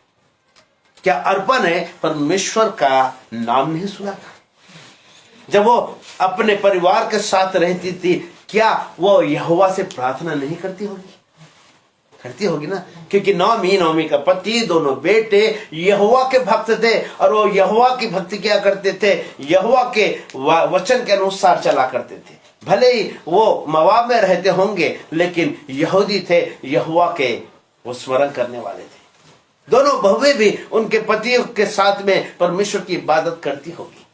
Speaker 1: क्या अर्पा ने परमेश्वर का नाम नहीं सुना था? जब वो अपने परिवार के साथ रहती थी, क्या वो यहोवा से प्रार्थना नहीं करती होगी? करती होगी ना, क्योंकि नौमी का पति, दोनों बेटे यहोवा के भक्त थे, और वो यहोवा की भक्ति क्या करते थे? यहोवा के वचन के अनुसार चला करते थे। भले ही वो मवाब में रहते होंगे, लेकिन यहूदी थे, यहोवा के वो स्मरण करने वाले थे। दोनों बहुएं भी उनके पतियों के साथ में परमेश्वर की इबादत करती होगी।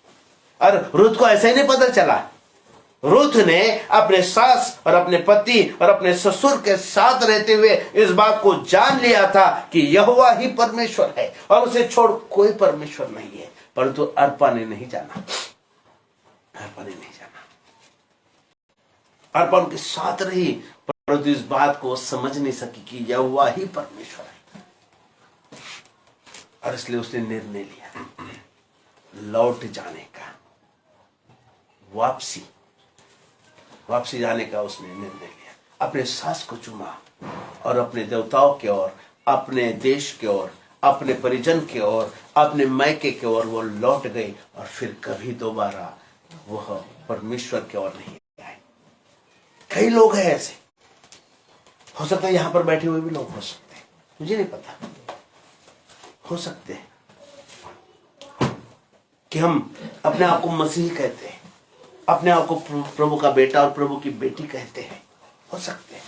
Speaker 1: और रूथ को ऐसा ही नहीं पता चला। रूथ ने अपने सास और अपने पति और अपने ससुर के साथ रहते हुए इस बात को जान लिया था कि यहोवा ही परमेश्वर है और उसे छोड़ कोई परमेश्वर नहीं है। परंतु अर्पा ने नहीं जाना, अर्पा ने नहीं जाना। अर्पा उनके साथ रही, परंतु इस बात को समझ नहीं सकी कि यहोवा ही परमेश्वर है, और इसलिए उसने निर्णय लिया लौट जाने का, वापसी जाने का उसने निर्णय लिया। अपने सास को चुमा और अपने देवताओं की ओर, अपने देश की ओर, अपने परिजन की ओर, अपने मैके की ओर वो लौट गई, और फिर कभी दोबारा वह परमेश्वर की ओर नहीं आए। कई लोग हैं ऐसे, हो सकता है यहां पर बैठे हुए भी लोग हो सकते हैं, मुझे नहीं पता, हो सकते हैं कि हम अपने आप को मसीही कहते हैं, अपने आप को प्रभु का बेटा और प्रभु की बेटी कहते हैं, हो सकते हैं।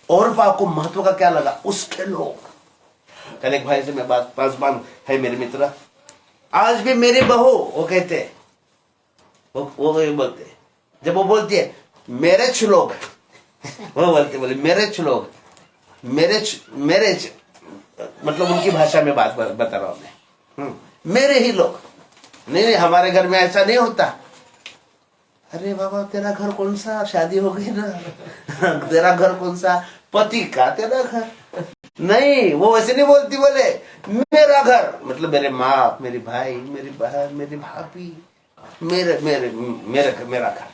Speaker 1: और बाप को महत्व का क्या लगा? उसके लोग। कल एक भाई से मैं बात, पासवान है मेरे मित्र, आज भी मेरी बहू, वो कहते हैं, वो बोलते हैं, जब वो बोलती है मेरे लोग वो बोले मेरे लोग, मेरे मतलब उनकी भाषा में बात बता रहा हूं मैं, मेरे ही लोग। नहीं, हमारे घर में ऐसा नहीं होता। अरे बाबा, तेरा घर कौन सा? शादी हो गई ना, तेरा घर कौन सा? पति का तेरा घर नहीं, वो वैसे नहीं बोलती। बोले मेरा घर मतलब मेरे माँ, मेरे भाई, मेरी बहन, मेरी भाभी, मेरा घर,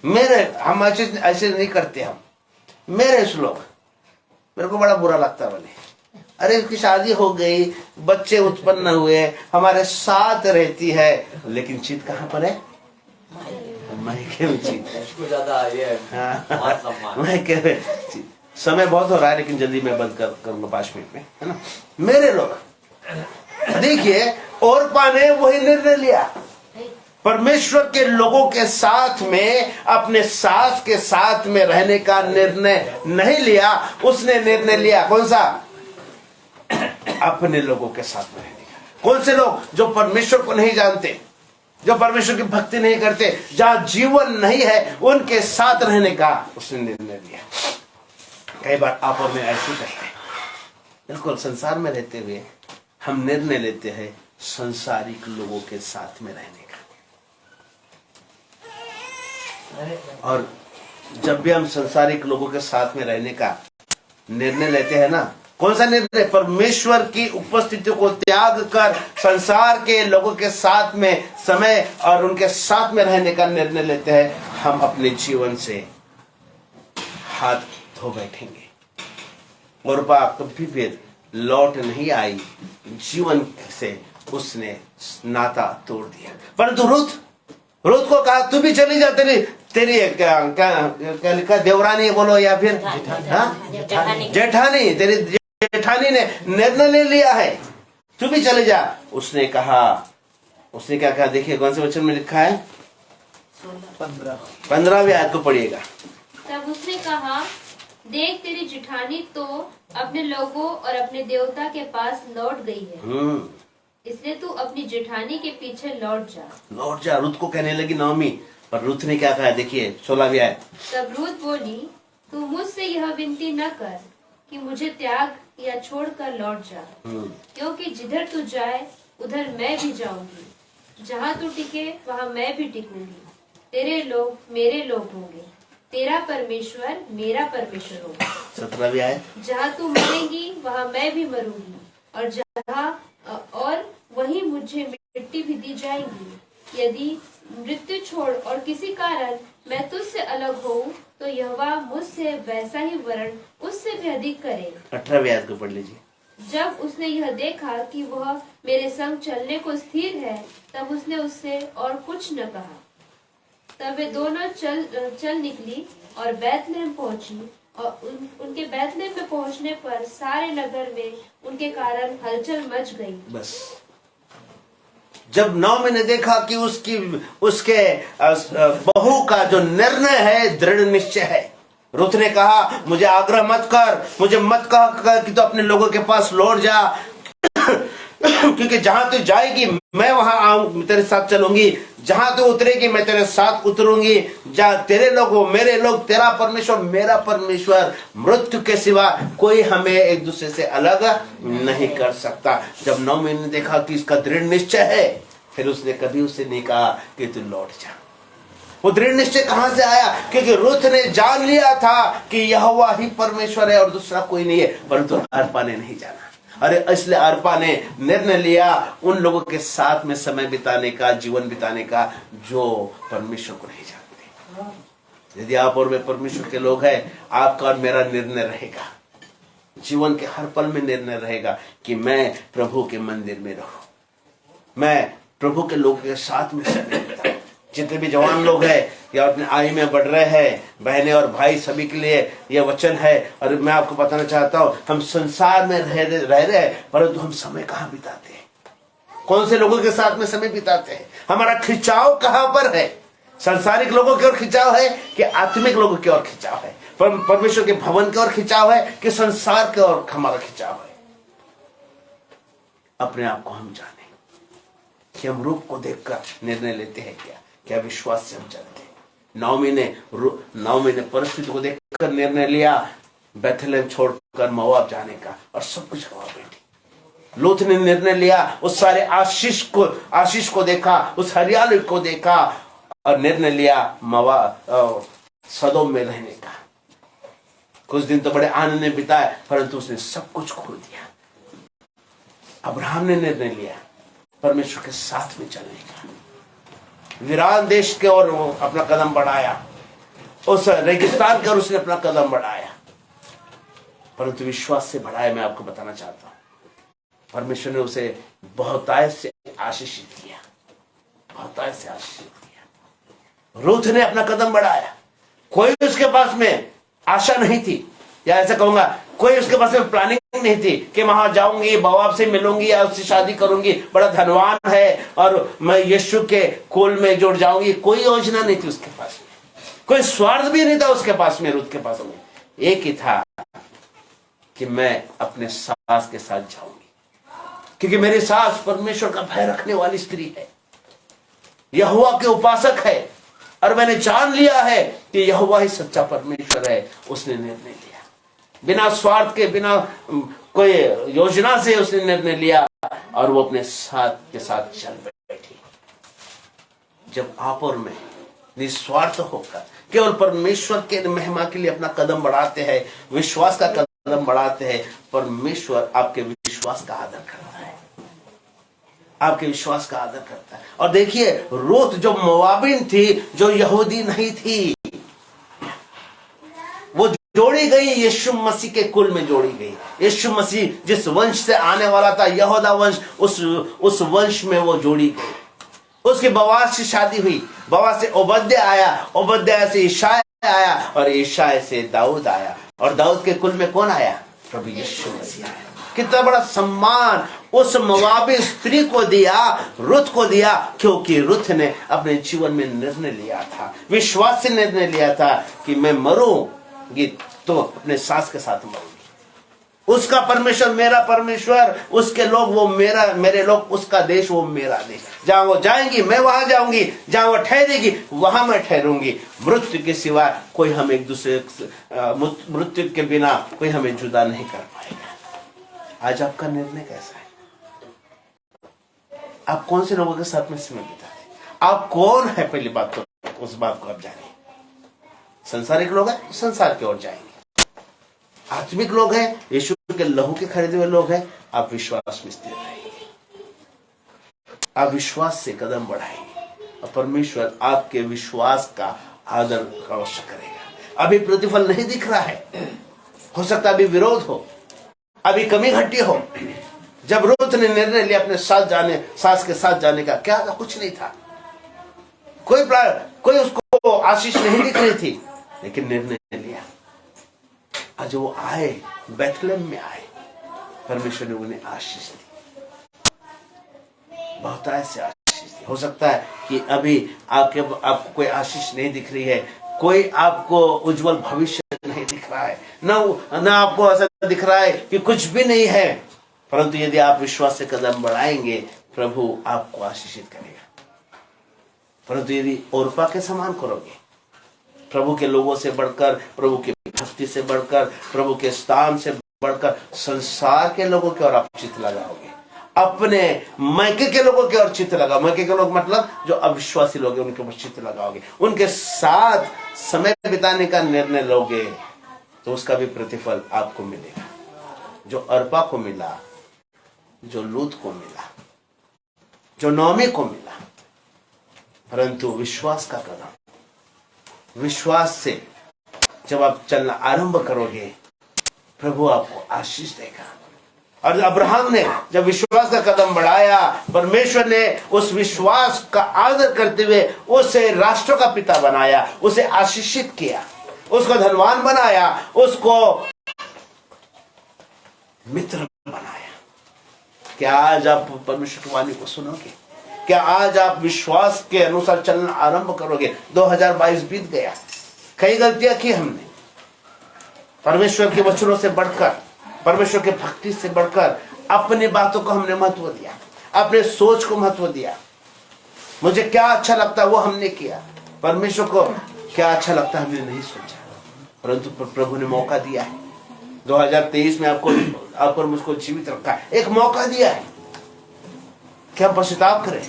Speaker 1: मेरे। हम ऐसे नहीं करते, हम मेरे श्लोक। मेरे को बड़ा बुरा लगता है बोले, अरे उसकी शादी हो गई, बच्चे उत्पन्न हुए, हमारे साथ रहती है, लेकिन चित कहाँ पर है? मायके में चित है।
Speaker 5: उसको ज्यादा ये मान सम्मान।
Speaker 1: मायके में चित। समय बहुत हो रहा है, लेकिन जल्दी मैं बंद करूंगा 5 मिनट में, है ना। मेरे लोग देखिए, ओरपा ने वही निर्णय लिया, परमेश्वर के लोगों के साथ में अपने सास के साथ में रहने का निर्णय नहीं लिया। उसने निर्णय लिया कौन सा? अपने लोगों के साथ में रहने का। कौन से लोग? जो परमेश्वर को नहीं जानते, जो परमेश्वर की भक्ति नहीं करते, जहां जीवन नहीं है, उनके साथ रहने का उसने निर्णय लिया। कई बार आप और मैं ऐसे करते हैं, बिल्कुल संसार में रहते हुए हम निर्णय लेते हैं संसारिक लोगों के साथ में रहने का। और जब भी हम संसारिक लोगों के साथ में रहने का निर्णय लेते हैं ना, कौन सा निर्णय? परमेश्वर की उपस्थिति को त्याग कर संसार के लोगों के साथ में समय और उनके साथ में रहने का निर्णय लेते हैं, हम अपने जीवन से हाथ धो बैठेंगे। और बाप कभी फिर लौट नहीं आई, जीवन से उसने नाता तोड़ दिया। परंतु रुत को कहा तू भी चली जा, तेरी क्या लिखा, देवरानी बोलो या फिर जेठानी, तेरी जेठानी ने निर्णय ले लिया है, तू भी चले जा। उसने कहा, उसने क्या कहा? देखिए कौन से वचन में लिखा है, 15वें आयत को पढ़िएगा।
Speaker 2: तब उसने कहा, देख तेरी जेठानी तो अपने लोगों और अपने देवता के पास लौट गई है, इसलिए तू अपनी जेठानी के पीछे लौट जा। रुत को कहने लगी नौमी, पर रुत ने क्या कहा? देखिए 16वीं आयत। तब रुत बोली, तू मुझसे यह विनती न कर कि मुझे त्याग या छोड़कर लौट जा, क्योंकि जिधर तू जाए उधर मैं भी जाऊंगी, जहाँ तू टिके वहाँ मैं भी टिकूंगी। तेरे लोग मेरे लोग होंगे, तेरा परमेश्वर मेरा परमेश्वर होगा।
Speaker 1: 17वीं आयत। जहाँ
Speaker 2: तू मरेगी वहाँ मैं भी मरूंगी, और वहीं मुझे मिट्टी भी दी जाएगी। यदि मृत्यु छोड़ और किसी कारण मैं तुझसे अलग होऊं, तो यहोवा मुझसे वैसा ही वरण उससे भी अधिक करे।
Speaker 1: 18वीं आयत को पढ़ लीजिए।
Speaker 2: जब उसने यह देखा कि वह मेरे संग चलने को स्थिर है, तब उसने उससे और कुछ न कहा। तब वे दोनों चल निकली और बैतलहम पहुंची, और उनके बैतलहम में पहुंचने पर सारे नगर में उनके कारण हलचल मच गई।
Speaker 1: बस जब नौमी ने देखा कि उसके बहू का जो निर्णय है दृढ़ निश्चय है, रुत ने कहा मुझे आग्रह मत कर, मुझे मत कह कि तू अपने लोगों के पास लौट जा, क्योंकि जहां तू जाएगी मैं वहां आऊं, तेरे साथ चलूंगी, जहां तू उतरेगी मैं तेरे साथ उतरूंगी, जहां तेरे लोग हो मेरे लोग, तेरा परमेश्वर मेरा परमेश्वर, मृत्यु के सिवा कोई हमें एक दूसरे से अलग नहीं कर सकता। जब नौमी ने देखा कि इसका दृढ़ निश्चय है, फिर उसने कभी उससे नहीं कहा कि तू लौट जा। वो दृढ़ निश्चय कहां से आया? क्योंकि रुत ने जान लिया था कि यहोवा ही परमेश्वर है और दूसरा कोई नहीं है, परंतु अर्पा ने नहीं जाना। अरे इसलिए अर्पा ने निर्णय लिया उन लोगों के साथ में समय बिताने का, जीवन बिताने का जो परमेश्वर को नहीं जानते। यदि आप और मैं परमेश्वर के लोग हैं, आपका और मेरा निर्णय रहेगा, जीवन के हर पल में निर्णय रहेगा कि मैं प्रभु के मंदिर में रहूं, मैं प्रभु के लोगों के साथ में समय बिताऊं। जितने भी जवान लोग हैं या अपने आयु में बढ़ रहे हैं, बहनें और भाई, सभी के लिए यह वचन है। और मैं आपको बताना चाहता हूं, हम संसार में रह रहे हैं, परंतु हम समय कहाँ बिताते हैं? कौन से लोगों के साथ में समय बिताते हैं? हमारा खिंचाव कहाँ पर है? सांसारिक लोगों की ओर खिंचाव है कि आत्मिक लोगों की ओर खिंचाव है? परमेश्वर के भवन की ओर खिंचाव है कि संसार की ओर हमारा खिंचाव है? अपने आप को हम जाने कि हम रूप को देखकर निर्णय लेते हैं क्या विश्वास से हम चलते हैं? नौमी ने परिस्थिति को देखकर निर्णय लिया बैतलहम छोड़कर मोआब जाने का, और सब कुछ गवा बैठी। लूत ने निर्णय लिया, उस सारे आशीष को देखा, उस हरियाली को देखा, और निर्णय लिया सदोम में रहने का। कुछ दिन तो बड़े आनंद में बिताए, परंतु उसने सब कुछ खो दिया। अब्राहम ने निर्णय लिया परमेश्वर के साथ में चलने का, वीरान देश के ओर अपना कदम बढ़ाया, उस रेगिस्तान के ओर उसने अपना कदम बढ़ाया। परंतु विश्वास से बड़ा है। मैं आपको बताना चाहता हूं, परमेश्वर ने उसे बहुतायत से आशीषित किया, बहुतायत से आशीषित किया। रूथ ने अपना कदम बढ़ाया। कोई उसके पास में आशा नहीं थी, या ऐसा कहूंगा कोई उसके पास में प्लानिंग नहीं थी कि मैं वहां जाऊंगी, बाप से मिलूंगी या उससे शादी करूंगी, बड़ा धनवान है और मैं यीशु के कुल में जुड़ जाऊंगी। कोई योजना नहीं थी उसके पास में, कोई स्वार्थ भी नहीं था उसके पास में। रूथ के पास में एक ही था कि मैं अपने सास के साथ जाऊंगी, क्योंकि मेरी सास परमेश्वर का भय रखने वाली स्त्री है, यहोवा के उपासक है, और मैंने जान लिया है कि यहोवा ही सच्चा परमेश्वर है। उसने निर्णय लिया, बिना स्वार्थ के, बिना कोई योजना से उसने निर्णय लिया, और वो अपने साथ के साथ चल बैठी। जब आप और मैं निस्वार्थ होकर केवल परमेश्वर के महिमा के लिए अपना कदम बढ़ाते हैं, विश्वास का कदम बढ़ाते हैं, परमेश्वर आपके विश्वास का आदर करता है, आपके विश्वास का आदर करता है। और देखिए, रूथ जो मोआबिन थी, जो यहूदी नहीं थी, वो जोड़ी गई यीशु मसीह के कुल में जोड़ी गई। यीशु मसीह जिस वंश से आने वाला था, यहूदा वंश, उस वंश में वो जोड़ी गई। उसके बवास से शादी हुई, बवास से ओबद्या आया, ओबद्या से ईशाया आया, और ईशाया से दाऊद आया, और दाऊद के कुल में कौन आया? प्रभु यीशु मसीह आया। कितना बड़ा सम्मान उस मोआबी स्त्री को दिया, रुत को दिया, क्योंकि रुत ने अपने जीवन में निर्णय लिया था, विश्वास से निर्णय लिया था कि मैं मरूंगी तो अपने सास के साथ मरूंगी। उसका परमेश्वर मेरा परमेश्वर, उसके लोग वो मेरे लोग, उसका देश वो मेरा देश। जहां वो जाएंगी मैं वहां जाऊंगी, जहां वो ठहरेगी वहां मैं ठहरूंगी। मृत्यु के सिवा कोई हम एक दूसरे, मृत्यु के बिना कोई हमें जुदा नहीं कर पाएगा। आज आपका निर्णय कैसा है? आप कौन से लोगों के साथ में समय बिताते? आप कौन है? पहली बात तो उस बात को आप जानिए। संसारिक लोग हैं, संसार की ओर जाएंगे। आत्मिक लोग हैं, यीशु के लहू के खरीदे हुए लोग हैं, आप विश्वास में स्थिर रहेंगे, आप विश्वास से कदम बढ़ाएंगे, और परमेश्वर आपके विश्वास का आदर अवश्य करेगा। अभी प्रतिफल नहीं दिख रहा है, हो सकता है अभी विरोध हो, अभी कमी घटी हो। जब रूथ ने निर्णय लिया अपने सास के साथ जाने का, क्या था? कुछ नहीं था, कोई उसको आशीष नहीं दिख रही थी, लेकिन निर्णय लिया। आज वो आए, बैतलहम में आए, परमेश्वर ने उन्हें आशीष दी, बहुतायत से आशीष दी। हो सकता है कि अभी आपको कोई आशीष नहीं दिख रही है, कोई आपको उज्जवल भविष्य नहीं दिख रहा है, ना आपको ऐसा दिख रहा है कि कुछ भी नहीं है, परंतु यदि आप विश्वास से कदम बढ़ाएंगे, प्रभु आपको आशीषित करेगा। परंतु यदि ओर्पा के समान करोगे, प्रभु के लोगों से बढ़कर, प्रभु की भक्ति से बढ़कर, प्रभु के स्थान से बढ़कर, संसार के लोगों की ओर आप चित्त लगाओगे, अपने मैके के लोगों की ओर चित्त लगाओ। मैके के लोग मतलब जो अविश्वासी लोग हैं, उनके ऊपर चित्त लगाओगे, उनके साथ समय बिताने का निर्णय लोगे, तो उसका भी प्रतिफल आपको मिलेगा। जो अर्पा को मिला, जो लूत को मिला, जो नौमी को मिला, परंतु विश्वास का कदम, विश्वास से जब आप चलना आरंभ करोगे, प्रभु आपको आशीष देगा। और अब्राहम ने जब विश्वास का कदम बढ़ाया, परमेश्वर ने उस विश्वास का आदर करते हुए उसे राष्ट्रों का पिता बनाया, उसे आशीषित किया, उसको धनवान बनाया, उसको मित्र बनाया। क्या आज आप परमेश्वर की वाणी को सुनोगे? क्या आज आप विश्वास के अनुसार चलना आरंभ करोगे? 2022 बीत गया, कई गलतियां की हमने, परमेश्वर के वचनों से बढ़कर, परमेश्वर के भक्ति से बढ़कर अपनी बातों को हमने महत्व दिया, अपने सोच को महत्व दिया। मुझे क्या अच्छा लगता है वो हमने किया, परमेश्वर को क्या अच्छा लगता है हमने नहीं सोचा। परंतु प्रभु ने मौका दिया है, 2023 में आपको मुझको जीवित रखा है, एक मौका दिया है कि हम पश्चाताप करें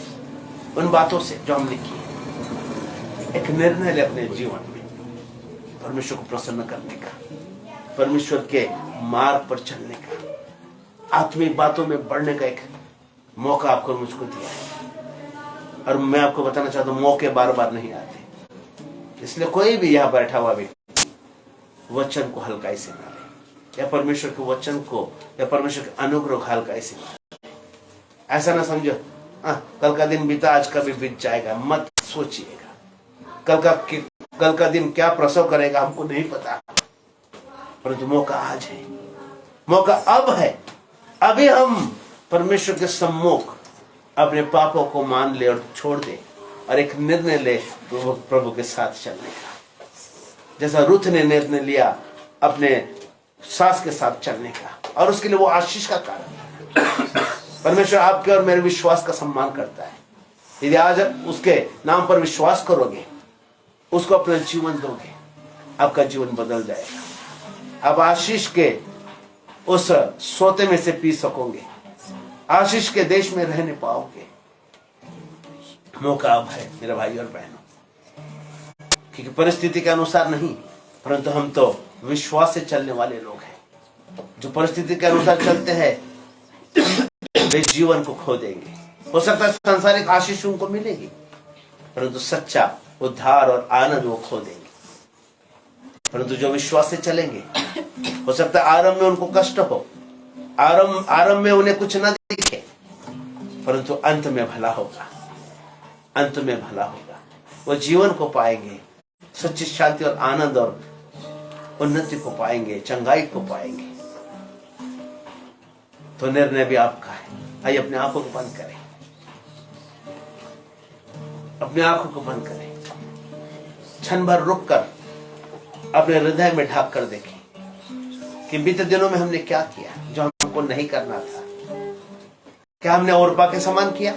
Speaker 1: उन बातों से जो हमने की। एक निर्णय ले अपने जीवन में परमेश्वर को प्रसन्न करने का, परमेश्वर के मार्ग पर चलने का, आत्मिक बातों में बढ़ने का एक मौका आपको मुझको दिया है। और मैं आपको बताना चाहता हूं, मौके बार बार नहीं आते, इसलिए कोई भी यहां बैठा हुआ व्यक्ति वचन को हल्काई से ना ले। या परमेश्वर के वचन को या परमेश्वर के अनुग्रह हाल का ऐसी बात। ऐसा ना समझो कल का दिन बीता आज का भी बीत जाएगा, मत सोचिएगा। कल का दिन क्या प्रसव करेगा हमको नहीं पता, परंतु मौका आज है, मौका अब है। अभी हम परमेश्वर के सम्मुख अपने पापों को मान ले और छोड़ दे और एक निर्णय ले प्रभु के साथ चलने का, जैसा रूथ ने निर्णय लिया अपने सास के साथ चलने का, और उसके लिए वो आशीष का कारण। परमेश्वर आपके और मेरे विश्वास का सम्मान करता है। यदि आज उसके नाम पर विश्वास करोगे, उसको अपना जीवन दोगे, आपका जीवन बदल जाएगा। आप आशीष के उस सोते में से पी सकोगे, आशीष के देश में रहने पाओगे। मौका अब है मेरे भाई और बहनों, क्योंकि परिस्थिति के अनुसार नहीं, परंतु हम तो विश्वास से चलने वाले लोग हैं। जो परिस्थिति के अनुसार चलते हैं वे जीवन को खो देंगे। हो सकता है सांसारिक आशीष उनको मिलेगी, परंतु सच्चा उद्धार और आनंद वो खो देंगे। परंतु जो विश्वास से चलेंगे, हो सकता है आरंभ में उनको कष्ट हो, आरंभ में उन्हें कुछ ना दिखे, परंतु अंत में भला होगा, अंत में भला होगा। वो जीवन को पाएंगे, सच्ची शांति और आनंद और उन्नति को पाएंगे, चंगाई को पाएंगे। तो निर्णय भी आपका है। आइए अपने आंखों को बंद करें, अपने आंखों को बंद करें, क्षण भर रुक कर अपने हृदय में ढाक कर देखें कि बीते दिनों में हमने क्या किया जो हमको नहीं करना था। क्या हमने ओरपा के समान किया?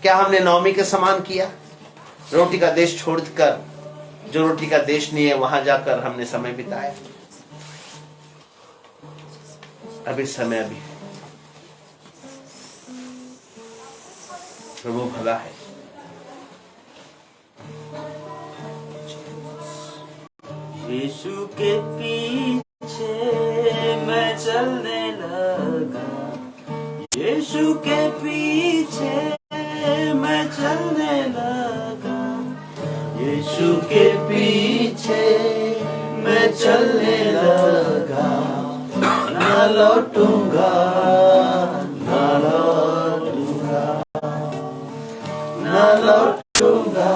Speaker 1: क्या हमने नौमी के समान किया? रोटी का देश छोड़कर, जो रोटी का देश नहीं है, वहां जाकर हमने समय बिताया। अभी समय अभी है, प्रभु भला है।
Speaker 5: यीशु के पीछे मैं चलने लगा, यीशु के पीछे मैं चलने लगा, यीशु के पीछे मैं चलने लगा। ना लौटूंगा, ना लौटूंगा, ना लौटूंगा,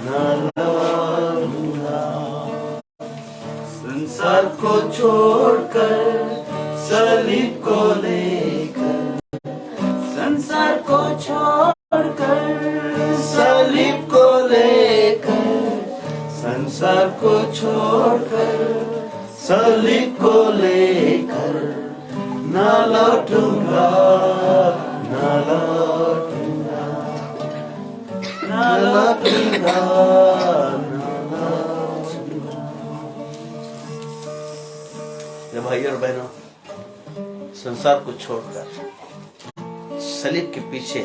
Speaker 5: ना लौटूंगा। संसार को छोड़कर, सलीब को लेकर, संसार को छोड़कर, सलीब को लेकर, संसार को छोड़कर, सलीब को लेकर, ना लौटूंगा, ना लौटूंगा, ना लौटूंगा, ना लौटूंगा।
Speaker 1: भाई और बहनों, संसार को छोड़कर सलीब के पीछे,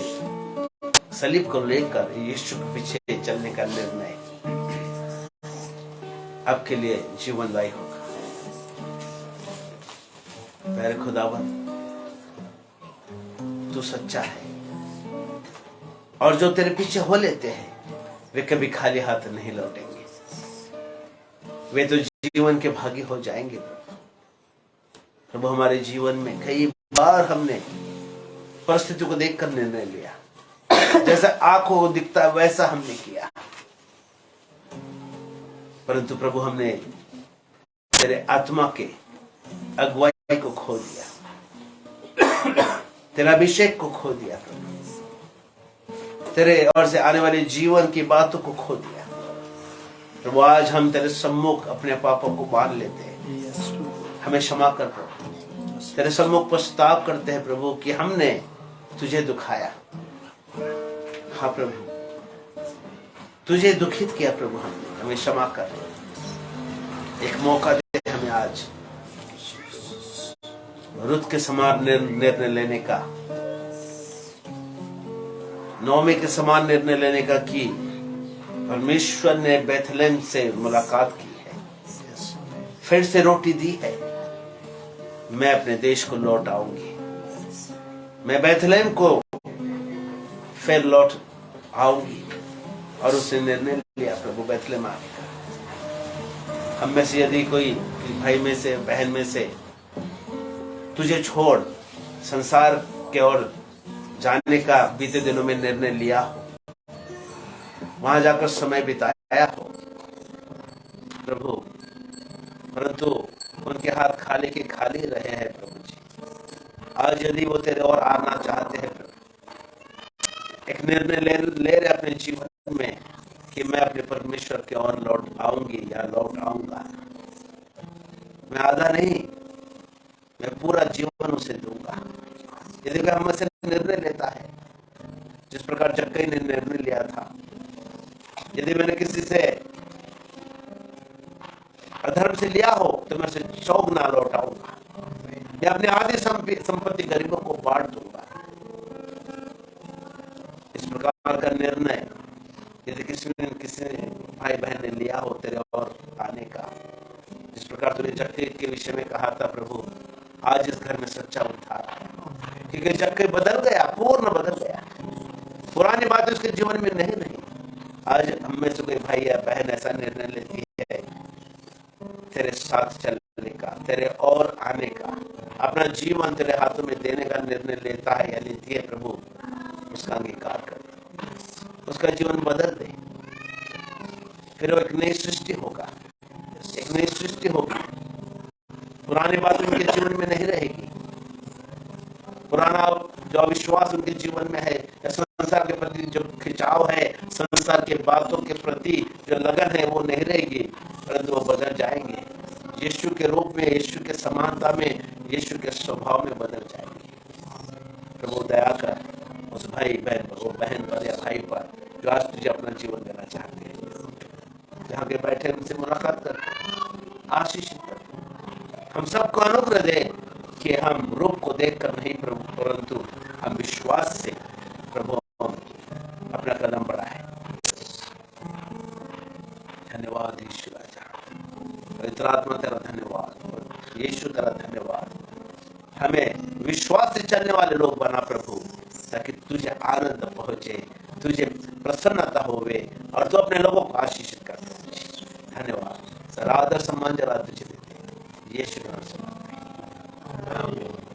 Speaker 1: सलीब को लेकर यीशु के पीछे चलने का निर्णय आपके लिए जीवनदायी होगा। प्यारे खुदावन, तू सच्चा है, और जो तेरे पीछे हो लेते हैं वे कभी खाली हाथ नहीं लौटेंगे, वे तो जीवन के भागी हो जाएंगे। प्रभु, हमारे जीवन में कई बार हमने परिस्थिति को देखकर निर्णय लिया, जैसा आंखों को दिखता है वैसा हमने किया, परंतु प्रभु हमने तेरे आत्मा के अगुवाई को खो दिया, तेरा अभिषेक को खो दिया प्रभु, तेरे ओर से आने वाले जीवन की बातों को खो दिया। प्रभु, आज हम तेरे सम्मुख अपने पापों को मान लेते हैं, हमें क्षमा कर प्रभु। तेरे सम्मुख पछताव करते हैं प्रभु कि हमने तुझे दुखाया। हाँ प्रभु, तुझे दुखित किया प्रभु हमने, हमें क्षमा कर। एक मौका दे हमें आज रुत के समान निर्णय लेने का, नौमी के समान निर्णय लेने का कि परमेश्वर ने बेथलेहम से मुलाकात की है, फिर से रोटी दी है। मैं अपने देश को लौट आऊंगी, मैं बेथलेहम को फिर लौट आऊंगी। और उसने निर्णय लिया प्रभु बेथलेहम आने का। हम में से यदि कोई भाई में से बहन में से तुझे छोड़ संसार के ओर जाने का बीते दिनों में निर्णय लिया हो, वहां जाकर समय बिताया हो प्रभु, परंतु उनके हाथ खाली के खाली रहे हैं प्रभु जी, आज यदि वो तेरे और आना चाहते हैं प्रभु, एक निर्णय ले रहे अपने जीवन में कि मैं अपने परमेश्वर के ओर लौट आऊंगी या लौट आऊंगा, मैं आधा नहीं, मैं पूरा जीवन उसे दूंगा। यदि वह हमसे निर्णय लेता है जिस प्रकार जक्कई ने निर्णय लिया था, यदि मैंने किसी से अधर्म से लिया हो तो मैं उसे चौक ना लौटाऊंगा, मैं अपनी आधी संपत्ति गरीबों को बांट दूंगा। इस प्रकार का निर्णय यदि किसी भाई बहन ने लिया हो तेरे और आने का, जिस प्रकार तूने जक्कई के विषय में कहा था प्रभु, आज इस घर में सच्चा उद्धार आया, क्योंकि जक्कई बदल गया, पूर्ण बदल गया, पुरानी बातें उसके जीवन में नहीं रही। आज हम में से कोई भाई या बहन ऐसा निर्णय लेती है तेरे साथ चलने का, तेरे और आने का, अपना जीवन तेरे हाथों में देने का निर्णय लेता है या लेती है प्रभु, उसका अंगीकार कर दे, उसका जीवन बदल दे, फिर वो एक नई सृष्टि होगा, एक नई सृष्टि होगी। पुरानी बात उनके जीवन में नहीं रहेगी, पुराना जो अविश्वास उनके जीवन में है, संसार के प्रति जो खिंचाव है, संसार के बातों के प्रति जो लगन है वो नहीं रहेगी, परंतु वो बदल जाएंगे, यीशु के रूप में, यीशु के समानता में, यीशु के स्वभाव में बदल जाएंगे। प्रभु दया कर उस भाई बहन पर, वो बहन पर या भाई पर जो आज तुझे अपना जीवन देना चाहते हैं, जहाँ के बैठे उनसे मुलाकात कर, आशीषित कर, हम सबको अनुग्रह दे कि हम रूप को देखकर नहीं प्रभु, परंतु हम विश्वास से प्रभु अपना कदम बढ़ाए। धन्यवाद यीशु राजा, पवित्र आत्मा तेरा धन्यवाद, यीशु तेरा धन्यवाद, हमें विश्वास से चलने वाले लोग बना प्रभु, ताकि तुझे आनंद पहुंचे, तुझे प्रसन्नता होवे और तू अपने लोगों को आशीषित कर दे। धन्यवाद, सर आदर सम्मान जरा तुझे देते यीशु के नाम से। आमीन।